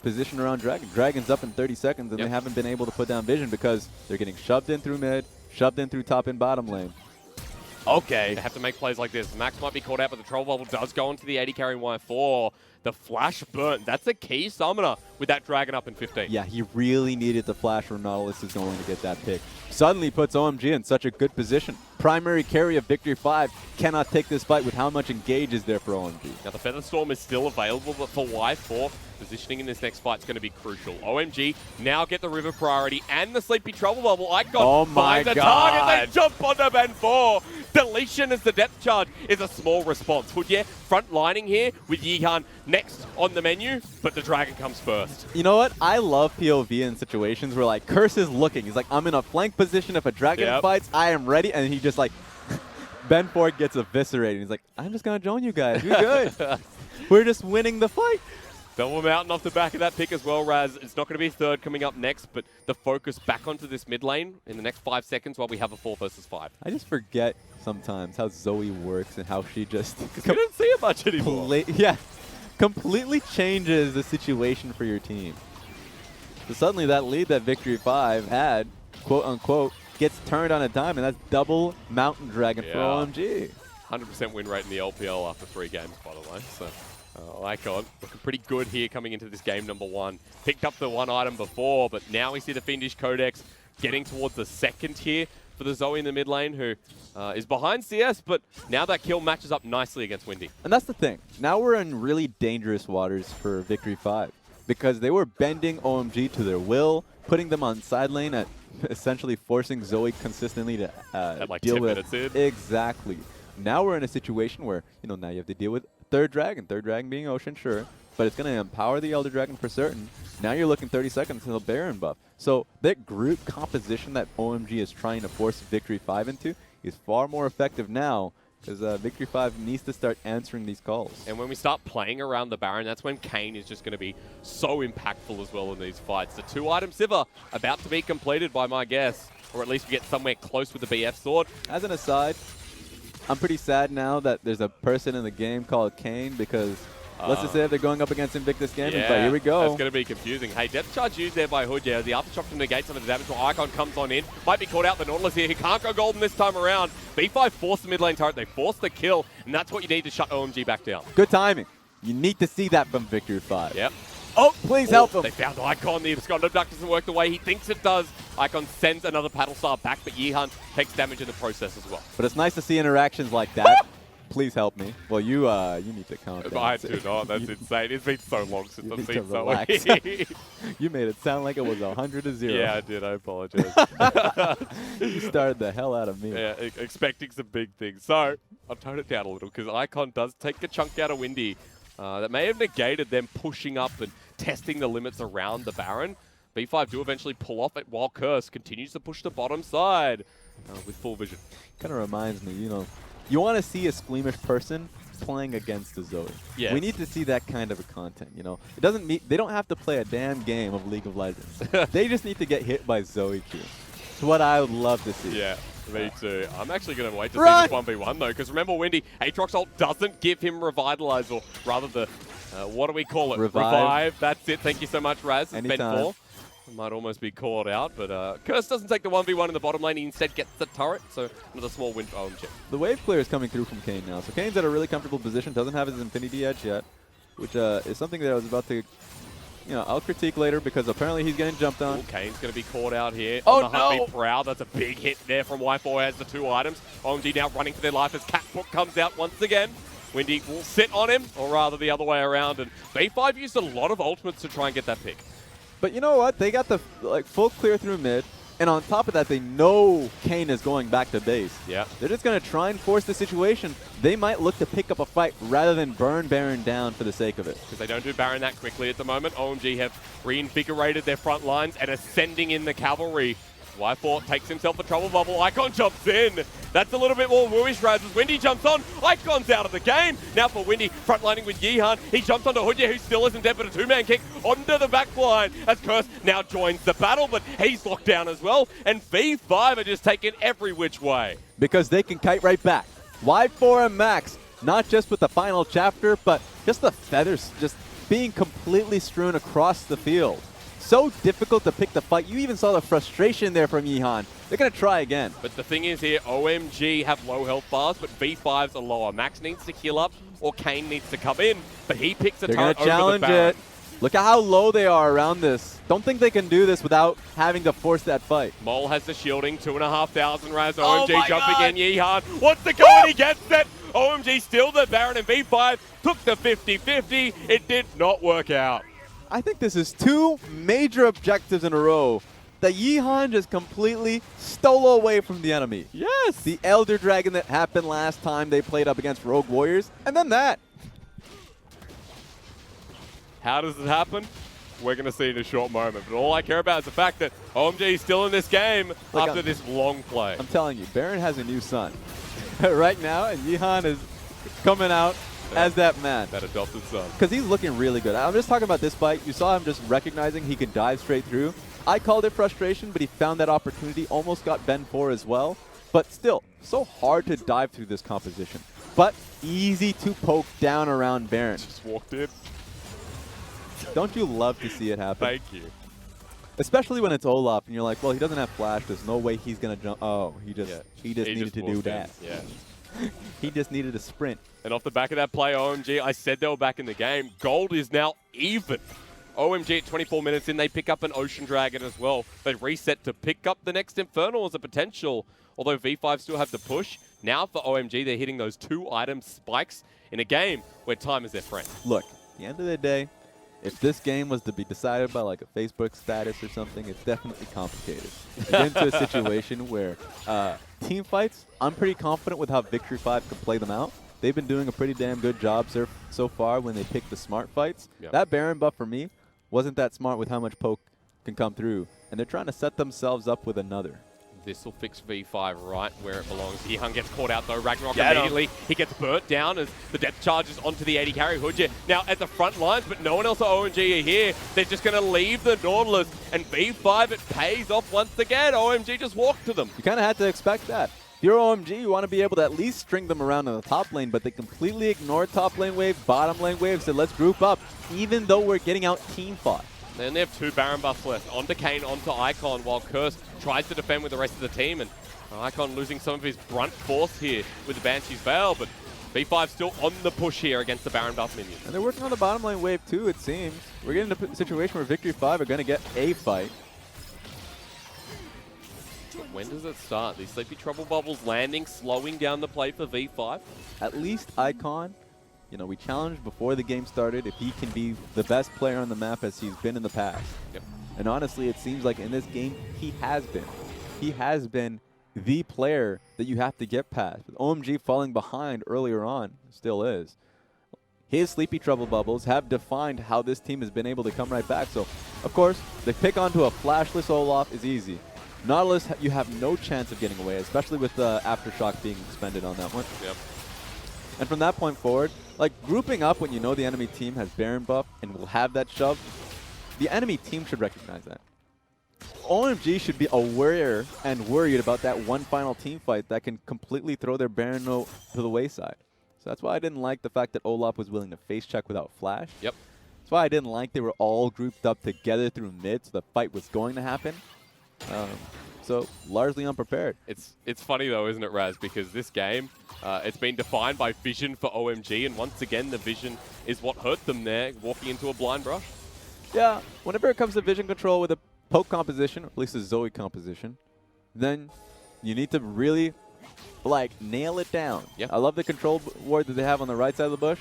position around Dragon. Dragon's up in 30 seconds, and they haven't been able to put down vision because they're getting shoved in through mid, shoved in through top and bottom lane. Okay. They have to make plays like this. Max might be caught out, but the Trouble Bubble does go into the 80 carry Y4. The flash burn, that's a key summoner with that Dragon up in 15. Yeah, he really needed the flash where Nautilus is going to get that pick. Suddenly puts OMG in such a good position. Primary carry of Victory 5 cannot take this fight with how much engage is there for OMG. Now the Feather Storm is still available, but for Y4, positioning in this next fight is going to be crucial. OMG now get the River priority and the Sleepy Trouble Bubble. Icon finds the target, they jump onto Ben 4. Deletion as the depth charge is a small response. Hudie front lining here with Yihan next on the menu, but the Dragon comes first. You know what? I love POV in situations where like Curse is looking. He's like, I'm in a flank position. If a Dragon fights, I am ready. And he just like, Ben 4 gets eviscerated. He's like, I'm just going to join you guys. You're good. We're just winning the fight. Double Mountain off the back of that pick as well, Raz. It's not going to be third coming up next, but the focus back onto this mid lane in the next 5 seconds while we have a 4 versus 5. I just forget sometimes how Zoe works and how she just... You don't see it much anymore. Completely changes the situation for your team. So suddenly that lead that Victory 5 had, quote unquote, gets turned on a dime, and that's double Mountain Dragon for OMG. 100% win rate in the LPL after 3 games, by the way. So, Icon looking pretty good here coming into this game number 1. Picked up the 1 item before, but now we see the Fiendish Codex getting towards the second here for the Zoe in the mid lane, who is behind CS, but now that kill matches up nicely against Windy. And that's the thing. Now we're in really dangerous waters for Victory 5 because they were bending OMG to their will, putting them on side lane at essentially forcing Zoe consistently to like deal 10 with. minutes in. Exactly. Now we're in a situation where, you know, now you have to deal with third dragon being Ocean, sure, but it's going to empower the Elder Dragon for certain. Now you're looking 30 seconds until Baron buff. So that group composition that OMG is trying to force Victory 5 into is far more effective now because Victory 5 needs to start answering these calls. And when we start playing around the Baron, that's when Kane is just going to be so impactful as well in these fights. The 2-item Sivir about to be completed by my guess, or at least we get somewhere close with the BF sword. As an aside, I'm pretty sad now that there's a person in the game called Kane because let's just say they're going up against Invictus Gaming, but here we go. That's going to be confusing. Hey, depth charge used there by Hudie. The aftershock from negate some of the damage while Icon comes on in. Might be caught out. The Nautilus here. He can't go golden this time around. B5 forced the mid lane turret. They forced the kill, and that's what you need to shut OMG back down. Good timing. You need to see that from Victory 5. Yep. Oh, please help him. They found Icon. The Abscond Abduct doesn't work the way he thinks it does. Icon sends another Paddle Star back, but Yeehan takes damage in the process as well. But it's nice to see interactions like that. Please help me. Well, you need to count down. I do not. That's insane. It's been so long since I've seen Zoe. You made it sound like it was 100-0. Yeah, I did. I apologize. You started the hell out of me. Yeah, expecting some big things. So I'll tone it down a little because Icon does take a chunk out of Windy. That may have negated them pushing up and testing the limits around the Baron. B5 do eventually pull off it while Curse continues to push the bottom side with full vision. Kind of reminds me, you know, you want to see a squeamish person playing against the Zoe. Yes. We need to see that kind of a content, you know. It doesn't mean they don't have to play a damn game of League of Legends. They just need to get hit by Zoe Q. It's what I would love to see. Yeah, me too. I'm actually going to wait to see this 1v1 though, because remember Windy, Aatrox ult doesn't give him Revitalize, or rather the, what do we call it? Revive. That's it. Thank you so much, Raz. It's Ben 4. Might almost be caught out, but Curse doesn't take the 1v1 in the bottom lane. He instead gets the turret, so another small win for OMG. The wave clear is coming through from Kane now. So Kane's at a really comfortable position, doesn't have his Infinity Edge yet, which is something that I was about to, you know, I'll critique later because apparently he's getting jumped on. Ooh, Kane's going to be caught out here. Oh, on the Hudie Prowl. That's a big hit there from Y4 as the 2 items. OMG now running for their life as Catbook comes out once again. Windy will sit on him, or rather the other way around, and B5 used a lot of ultimates to try and get that pick. But you know what? They got the full clear through mid, and on top of that, they know Kane is going back to base. Yeah. They're just going to try and force the situation. They might look to pick up a fight rather than burn Baron down for the sake of it. Because they don't do Baron that quickly at the moment. OMG have reinvigorated their front lines and are sending in the cavalry. Y4 takes himself a trouble bubble. Icon jumps in. That's a little bit more wooish, Raz, as Windy jumps on. Icon's out of the game. Now for Windy, frontlining with Yeehan. He jumps onto Hudie, who still isn't dead, but a 2-man kick onto the back line as Curse now joins the battle, but he's locked down as well. And V5 are just taken every which way. Because they can kite right back. Y4 and Max, not just with the final chapter, but just the feathers just being completely strewn across the field. So difficult to pick the fight. You even saw the frustration there from Yeehan. They're going to try again. But the thing is here, OMG have low health bars, but V5s are lower. Max needs to heal up, or Kane needs to come in, but he picks a turret over the Baron. They're going to challenge it. Look at how low they are around this. Don't think they can do this without having to force that fight. Mole has the shielding, 2,500 Raz. OMG jumping in, Yeehan wants to go and he gets it. OMG still the Baron, and V5 took the 50-50. It did not work out. I think this is 2 major objectives in a row that Yeehan just completely stole away from the enemy. Yes! The Elder Dragon that happened last time they played up against Rogue Warriors, and then that. How does it happen? We're going to see in a short moment. But all I care about is the fact that OMG is still in this game after this long play. I'm telling you, Baron has a new son right now, and Yeehan is coming out as that man. That adopted son. Because he's looking really good. I'm just talking about this fight. You saw him just recognizing he could dive straight through. I called it frustration, but he found that opportunity. Almost got Ben 4 as well. But still, so hard to dive through this composition. But easy to poke down around Baron. Just walked in. Don't you love to see it happen? Thank you. Especially when it's Olaf and you're like, well, he doesn't have flash. There's no way he's going to jump. Oh, he just needed to do that. Yeah. He just needed a sprint. And off the back of that play, OMG, I said they were back in the game. Gold is now even OMG at 24 minutes in, they pick up an Ocean Dragon as well. They reset to pick up the next Infernal as a potential. Although V5 still have the push. Now for OMG, they're hitting those 2 item spikes in a game where time is their friend. Look, at the end of the day, if this game was to be decided by like a Facebook status or something, it's definitely complicated. You get into a situation where team fights, I'm pretty confident with how Victory 5 can play them out. They've been doing a pretty damn good job so far when they pick the smart fights. Yep. That Baron buff for me wasn't that smart with how much poke can come through. And they're trying to set themselves up with another. This will fix V5 right where it belongs. Yihun gets caught out though. Ragnarok immediately. He gets burnt down as the depth charges onto the AD carry. Hudie now at the front lines, but no one else at OMG are here. They're just going to leave the Nautilus. And V5, it pays off once again. OMG just walked to them. You kind of had to expect that. If you're OMG, you want to be able to at least string them around in the top lane, but they completely ignored top lane wave, bottom lane wave, said let's group up, even though we're getting out team fought. Then they have 2 Baron buffs left. Onto Kane, onto Icon, while Curse tries to defend with the rest of the team. And Icon losing some of his brunt force here with the Banshee's Veil, but V5 still on the push here against the Baron buff minions. And they're working on the bottom lane wave too, it seems. We're getting into a situation where Victory 5 are going to get a fight. But when does it start? These Sleepy Trouble Bubbles landing, slowing down the play for V5. At least Icon, you know, we challenged before the game started if he can be the best player on the map as he's been in the past. Yep. And honestly, it seems like in this game, he has been. He has been the player that you have to get past. With OMG falling behind earlier on, still is. His Sleepy Trouble Bubbles have defined how this team has been able to come right back. So, of course, the pick onto a flashless Olaf is easy. Nautilus, you have no chance of getting away, especially with the Aftershock being expended on that one. Yep. And from that point forward, like grouping up when you know the enemy team has Baron buff and will have that shove, the enemy team should recognize that. OMG should be aware and worried about that one final team fight that can completely throw their Baron to the wayside. So that's why I didn't like the fact that Olaf was willing to face check without flash. Yep. That's why I didn't like they were all grouped up together through mid, so the fight was going to happen. So largely unprepared. It's funny though, isn't it, Raz? Because this game, it's been defined by vision for OMG, and once again, the vision is what hurt them there, walking into a blind brush. Yeah, whenever it comes to vision control with a poke composition, or at least a Zoe composition, then you need to really, like, nail it down. Yeah. I love the control ward that they have on the right side of the bush.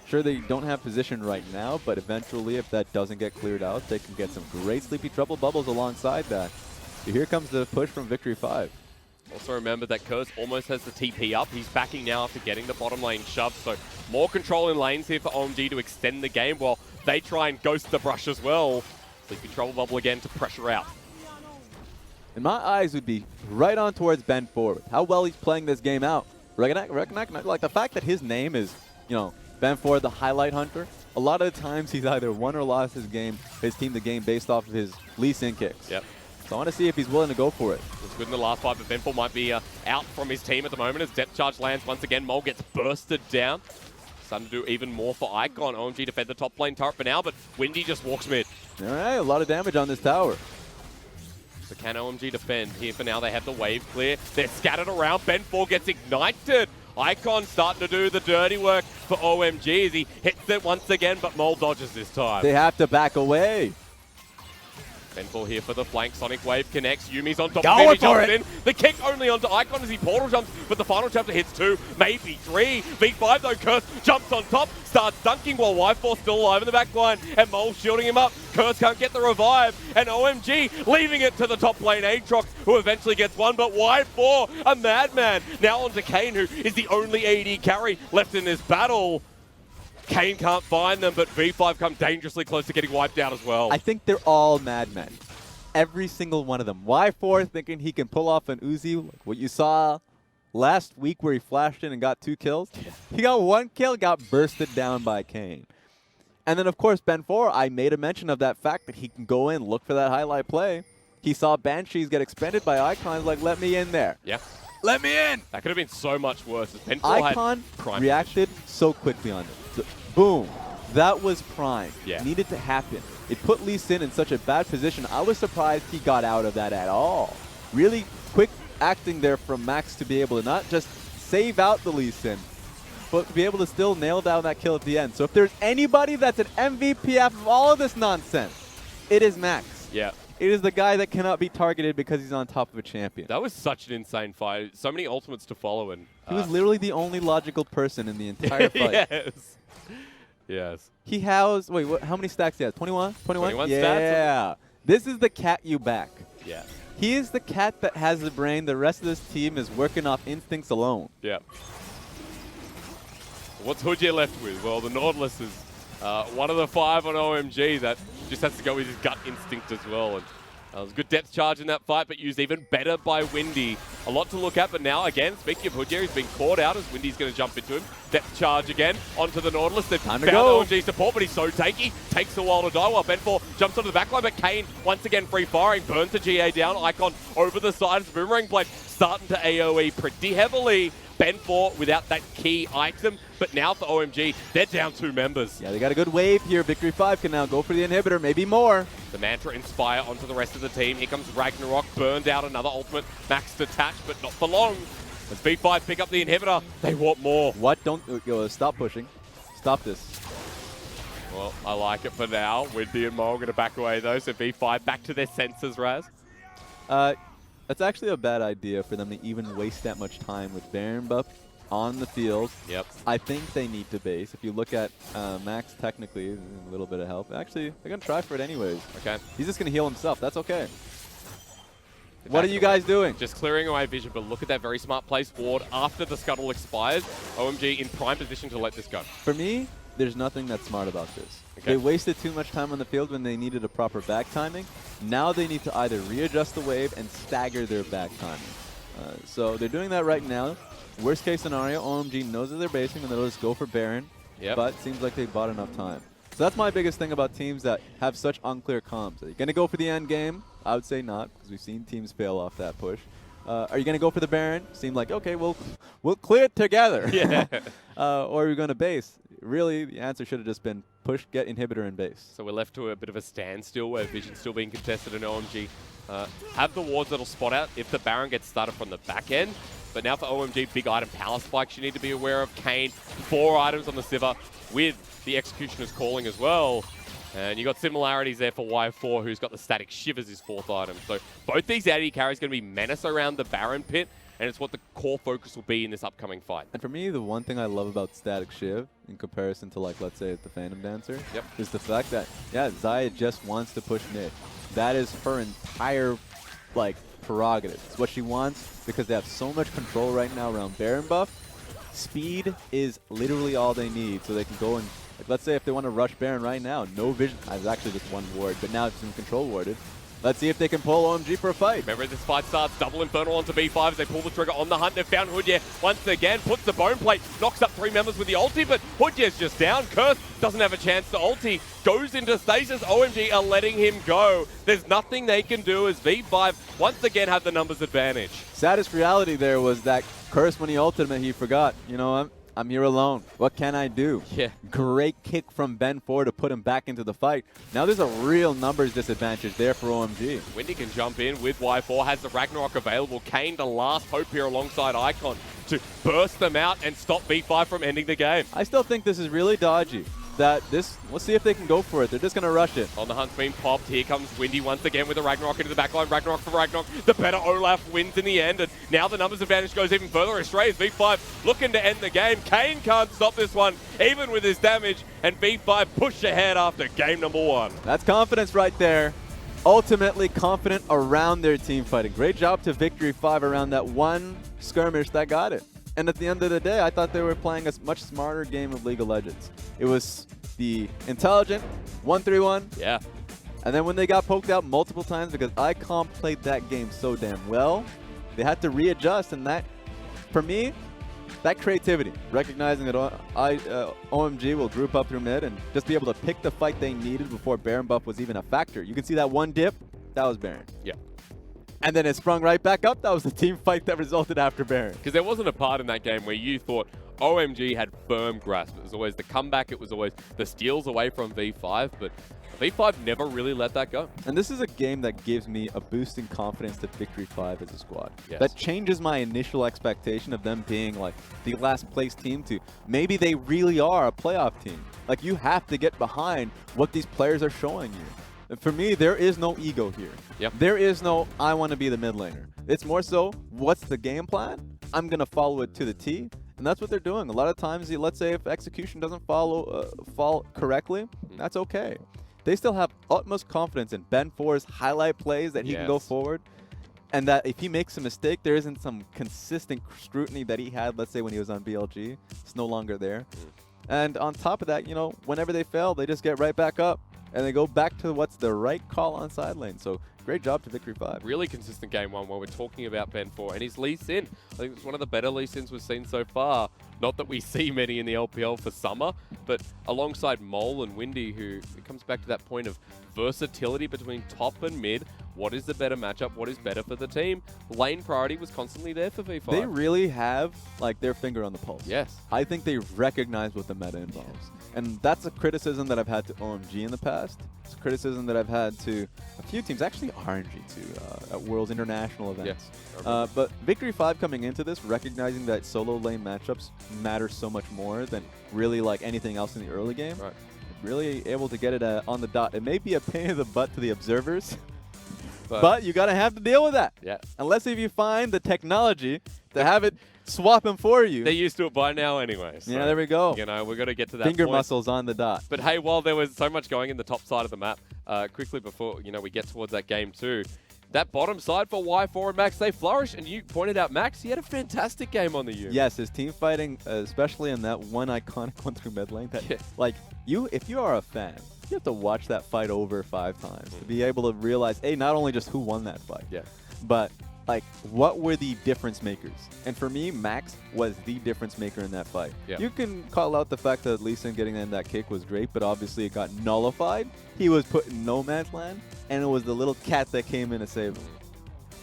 Sure, they don't have position right now, but eventually, if that doesn't get cleared out, they can get some great Sleepy Trouble Bubbles alongside that. So here comes the push from Victory 5. Also remember that Curse almost has the TP up. He's backing now after getting the bottom lane shoved. So more control in lanes here for OMG to extend the game while they try and ghost the brush as well. Sleepy Trouble Bubble again to pressure out. And my eyes would be right on towards Ben Ford. How well he's playing this game out. Recognize, like the fact that his name is, you know, Ben Ford, the highlight hunter. A lot of the times he's either won or lost his team the game based off of his Lee Sin kicks. Yep. So I want to see if he's willing to go for it. It was good in the last fight, but Benful might be out from his team at the moment as depth charge lands once again. Mole gets bursted down. Starting to do even more for Icon. OMG defend the top lane turret for now, but Windy just walks mid. All right, a lot of damage on this tower. So can OMG defend? Here for now, they have the wave clear. They're scattered around. Benful gets ignited. Icon starting to do the dirty work for OMG as he hits it once again, but Mole dodges this time. They have to back away. Benful here for the flank. Sonic Wave connects. Yuumi's on top Going of him. He for jumps it. in. The kick only onto Icon as he portal jumps, but the final chapter hits 2, maybe 3. V5 though, Curse jumps on top, starts dunking while Y4 still alive in the back line, and Mole shielding him up. Curse can't get the revive, and OMG leaving it to the top lane Aatrox, who eventually gets one, but Y4, a madman. Now onto Kane, who is the only AD carry left in this battle. Kane can't find them, but V5 come dangerously close to getting wiped out as well. I think they're all madmen. Every single one of them. Y4 thinking he can pull off an Uzi, like what you saw last week where he flashed in and got 2 kills. He got 1 kill, got bursted down by Kane. And then, of course, Ben4, I made a mention of that fact that he can go in, look for that highlight play. He saw Banshees get expended by Icons, like, let me in there. Yeah. Let me in! That could have been so much worse. Icon reacted so quickly on it. So, boom. That was prime. Yeah. Needed to happen. It put Lee Sin in such a bad position. I was surprised he got out of that at all. Really quick acting there from Max to be able to not just save out the Lee Sin, but be able to still nail down that kill at the end. So if there's anybody that's an MVP after all of this nonsense, it is Max. Yeah. It is the guy that cannot be targeted because he's on top of a champion. That was such an insane fight. So many ultimates to follow. And He was literally the only logical person in the entire fight. Yes. Yes. He has, wait, how many stacks he has? 21? 21 stats? Yeah. This is the cat you back. Yeah. He is the cat that has the brain. The rest of this team is working off instincts alone. Yeah. What's Hudie left with? Well, the Nautilus is one of the 5 on OMG that just has to go with his gut instinct as well. And there was a good depth charge in that fight, but used even better by Windy. A lot to look at, but now, again, speaking of Hudie, he's been caught out as Windy's going to jump into him. Depth charge again onto the Nautilus. They've found OMG support, but he's so tanky. Takes a while to die while Ben4 jumps onto the backline, but Kane, once again, free firing. Burns the GA down. Icon over the side. Boomerang Blade starting to AoE pretty heavily. Ben4 without that key item, but now for OMG, they're down 2 members. Yeah, they got a good wave here. Victory 5 can now go for the inhibitor, maybe more. The Mantra Inspire onto the rest of the team. Here comes Ragnarok, burned out another ultimate. Max detached, but not for long. As V5 pick up the inhibitor, they want more. What? Don't stop pushing. Stop this. Well, I like it for now. Windy and Mo are going to back away though, so V5 back to their senses, Raz. That's actually a bad idea for them to even waste that much time with Baron buff on the field. Yep. I think they need to base. If you look at Max, technically, a little bit of help. Actually, they're going to try for it anyways. Okay. He's just going to heal himself. That's okay. What are you guys doing? Just clearing away vision, but look at that very smart place ward after the scuttle expires. OMG in prime position to let this go. For me, there's nothing that's smart about this. Okay. They wasted too much time on the field when they needed a proper back timing. Now they need to either readjust the wave and stagger their back timing. So they're doing that right now. Worst case scenario, OMG knows that they're basing and they'll just go for Baron. Yep. But seems like they bought enough time. So that's my biggest thing about teams that have such unclear comms. Are you going to go for the end game? I would say not, because we've seen teams fail off that push. Are you going to go for the Baron? Seemed like, okay, we'll clear it together. Yeah. Or are we going to base? Really, the answer should have just been push, get inhibitor, and base. So we're left to a bit of a standstill where Vision's still being contested in OMG. Have the wards that'll spot out if the Baron gets started from the back end. But now for OMG, big item power spikes you need to be aware of. Kane, 4 items on the Sivir with the Executioner's Calling as well. And you got similarities there for Y4, who's got the Static Shiv as his 4th item. So both these AD carries going to be menace around the Baron pit, and it's what the core focus will be in this upcoming fight. And for me, the one thing I love about Static Shiv, in comparison to, like, let's say, the Phantom Dancer, is the fact that, yeah, Xayah just wants to push mid. That is her entire, like, prerogative. It's what she wants because they have so much control right now around Baron buff. Speed is literally all they need, so they can go and, like, let's say if they want to rush Baron right now, no vision. It's actually just 1 ward, but now it's been control warded. Let's see if they can pull OMG for a fight. Remember, this fight starts, double Infernal onto B5 as they pull the trigger on the hunt. They've found Hudie once again, puts the bone plate, knocks up 3 members with the ulti, but Hudie's just down. Curse doesn't have a chance to ulti, goes into stasis. OMG are letting him go. There's nothing they can do as V5 once again have the numbers advantage. Saddest reality there was that Curse, when he ulted him, he forgot, you know, I'm here alone. What can I do? Yeah. Great kick from Ben4 to put him back into the fight. Now there's a real numbers disadvantage there for OMG. Windy can jump in with Y4, has the Ragnarok available. Kane, the last hope here alongside Icon to burst them out and stop V5 from ending the game. I still think this is really dodgy. Let's see if they can go for it. They're just going to rush it. On the hunt's been popped. Here comes Windy once again with a Ragnarok into the backline. Ragnarok for Ragnarok. The better Olaf wins in the end. And now the numbers advantage goes even further astray as V5 looking to end the game. Kane can't stop this one, even with his damage. And V5 push ahead after game number 1. That's confidence right there. Ultimately confident around their team fighting. Great job to Victory 5 around that 1 skirmish that got it. And at the end of the day, I thought they were playing a much smarter game of League of Legends. It was the intelligent 1-3-1. Yeah. And then when they got poked out multiple times because Icon played that game so damn well, they had to readjust. And that, for me, that creativity, recognizing that OMG will group up through mid and just be able to pick the fight they needed before Baron buff was even a factor. You can see that 1 dip, that was Baron. Yeah. And then it sprung right back up. That was the team fight that resulted after Baron. Because there wasn't a part in that game where you thought OMG had firm grasp. It was always the comeback. It was always the steals away from V5, but V5 never really let that go. And this is a game that gives me a boost in confidence to Victory 5 as a squad. Yes. That changes my initial expectation of them being like the last place team to maybe they really are a playoff team. Like, you have to get behind what these players are showing you. And for me, there is no ego here. Yep. There is no, I want to be the mid laner. It's more so, what's the game plan? I'm going to follow it to the T. And that's what they're doing. A lot of times, let's say if execution doesn't fall correctly, that's okay. They still have utmost confidence in Ben 4's highlight plays that he can go forward. And that if he makes a mistake, there isn't some consistent scrutiny that he had, let's say, when he was on BLG. It's no longer there. And on top of that, you know, whenever they fail, they just get right back up. And they go back to what's the right call on side lane. So great job to Victory 5. Really consistent game one where we're talking about Ben 4 and his Lee Sin. I think it's one of the better Lee Sins we've seen so far. Not that we see many in the LPL for summer, but alongside Mole and Windy, who it comes back to that point of versatility between top and mid. What is the better matchup? What is better for the team? Lane priority was constantly there for V5. They really have like their finger on the pulse. Yes. I think they recognize what the meta involves. And that's a criticism that I've had to OMG in the past. It's a criticism that I've had to a few teams, actually RNG too, at Worlds International events. Yes. But Victory 5 coming into this, recognizing that solo lane matchups matter so much more than really like anything else in the early game. Right. Really able to get it on the dot. It may be a pain in the butt to the observers, but you got to have to deal with that. Yeah. Unless if you find the technology to have it swap them for you. They're used to it by now anyway. So, yeah, there we go. You know, we've got to get to that Finger point. muscles on the dot. But hey, while there was so much going in the top side of the map, quickly before, you know, we get towards that game too, that bottom side for Y4 and Max, they flourish. And you pointed out Max, he had a fantastic game on the Yuumi. Yes, his team fighting, especially in that one iconic one through mid lane. That, like, if you are a fan, you have to watch that fight over 5 times to be able to realize, hey, not only just who won that fight, but like what were the difference makers. And for me, Max was the difference maker in that fight. You can call out the fact that Lee Sin getting in that kick was great, but obviously it got nullified. He was put in no man's land, and it was the little cat that came in to save him.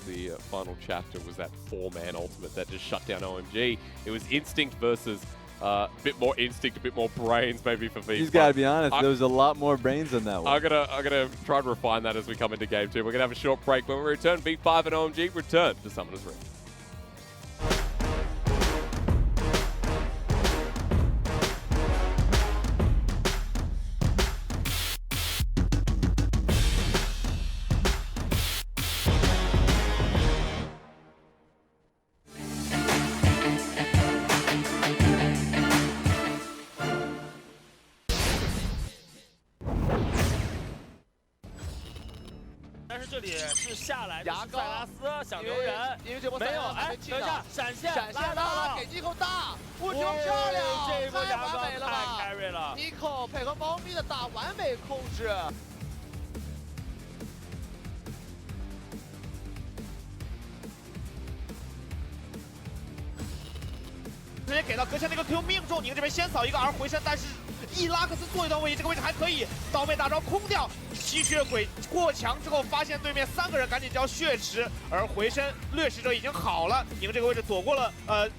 The final chapter was that 4-man ultimate that just shut down OMG. It was instinct versus a bit more instinct, a bit more brains maybe for V5. He's got to be honest, there was a lot more brains than that one. I'm gonna try and refine that as we come into game 2. We're gonna have a short break. When we return, V5 and OMG return to Summoner's Rift.这里是下来的牙膏塞拉斯想留人，因为这波没有，还没等一下，闪现拉到了，给尼寇大，我就漂亮，这一波牙膏太完美了太 carry 了。尼寇配合猫咪的大完美控制。直接给到隔墙那个 Q 命中，宁这边先扫一个 R 回身，但是伊拉克斯坐一段位移，这个位置还可以，刀妹大招空掉，吸血鬼过墙之后发现对面3个人，赶紧交血池，而回身掠食者已经好了，宁这个位置躲过了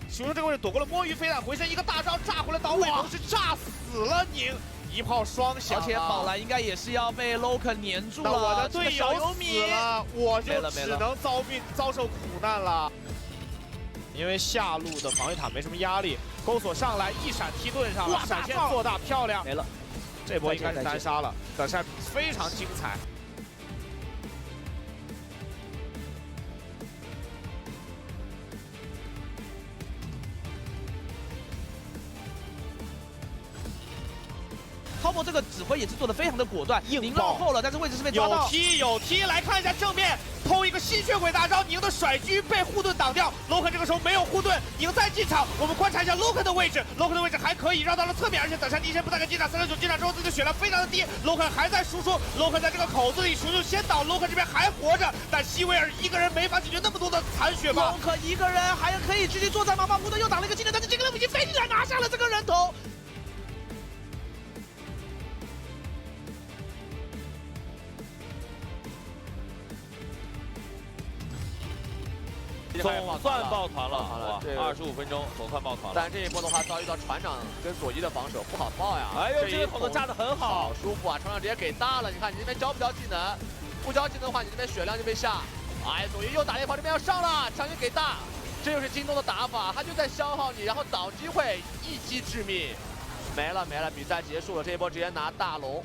熊熊这个位置躲过了摸鱼飞弹，回身一个大招炸回了刀妹，同时炸死了宁。一炮双响，而且宝蓝应该也是要被 LPL 黏住了。我的队友死了，我就只能遭受苦难了。因为下路的防御塔没什么压力，钩索上来一闪踢盾上了，闪现做大漂亮，没了。这波应该是单杀了，但是非常精彩。涛博这个指挥也是做的非常的果断，宁落后了，但是位置是被抓到。有踢，来看一下正面，偷一个吸血鬼大招，宁的甩狙被护盾挡掉。LPL 这个时候没有护盾，宁再进场，我们观察一下 LPL 的位置 ，LPL 的位置还可以绕到了侧面，而且等下逆身不再跟进场，39进场之后自己的血量非常的低 ，LPL 还在输出 ，LPL 在这个口子里输出先倒 ，LPL 这边还活着，但希维尔一个人没法解决那么多的残血吧 ？LPL 一个人还可以继续作战吗？护盾又挡了一个技能，但是这个人已经飞进来拿下了这个人头。总算抱团了，哇，25分钟总算抱团了。但这一波的话，遭遇到船长跟左一的防守不好爆呀。哎呦，这个桶子炸得很好，舒服啊！船长直接给大了，你看你这边交不交技能？不交技能的话，你这边血量就被下。哎，左一又打了一炮，这边要上了，强行给大，这就是京东的打法，他就在消耗你，然后找机会一击致命。没了，比赛结束了，这一波直接拿大龙。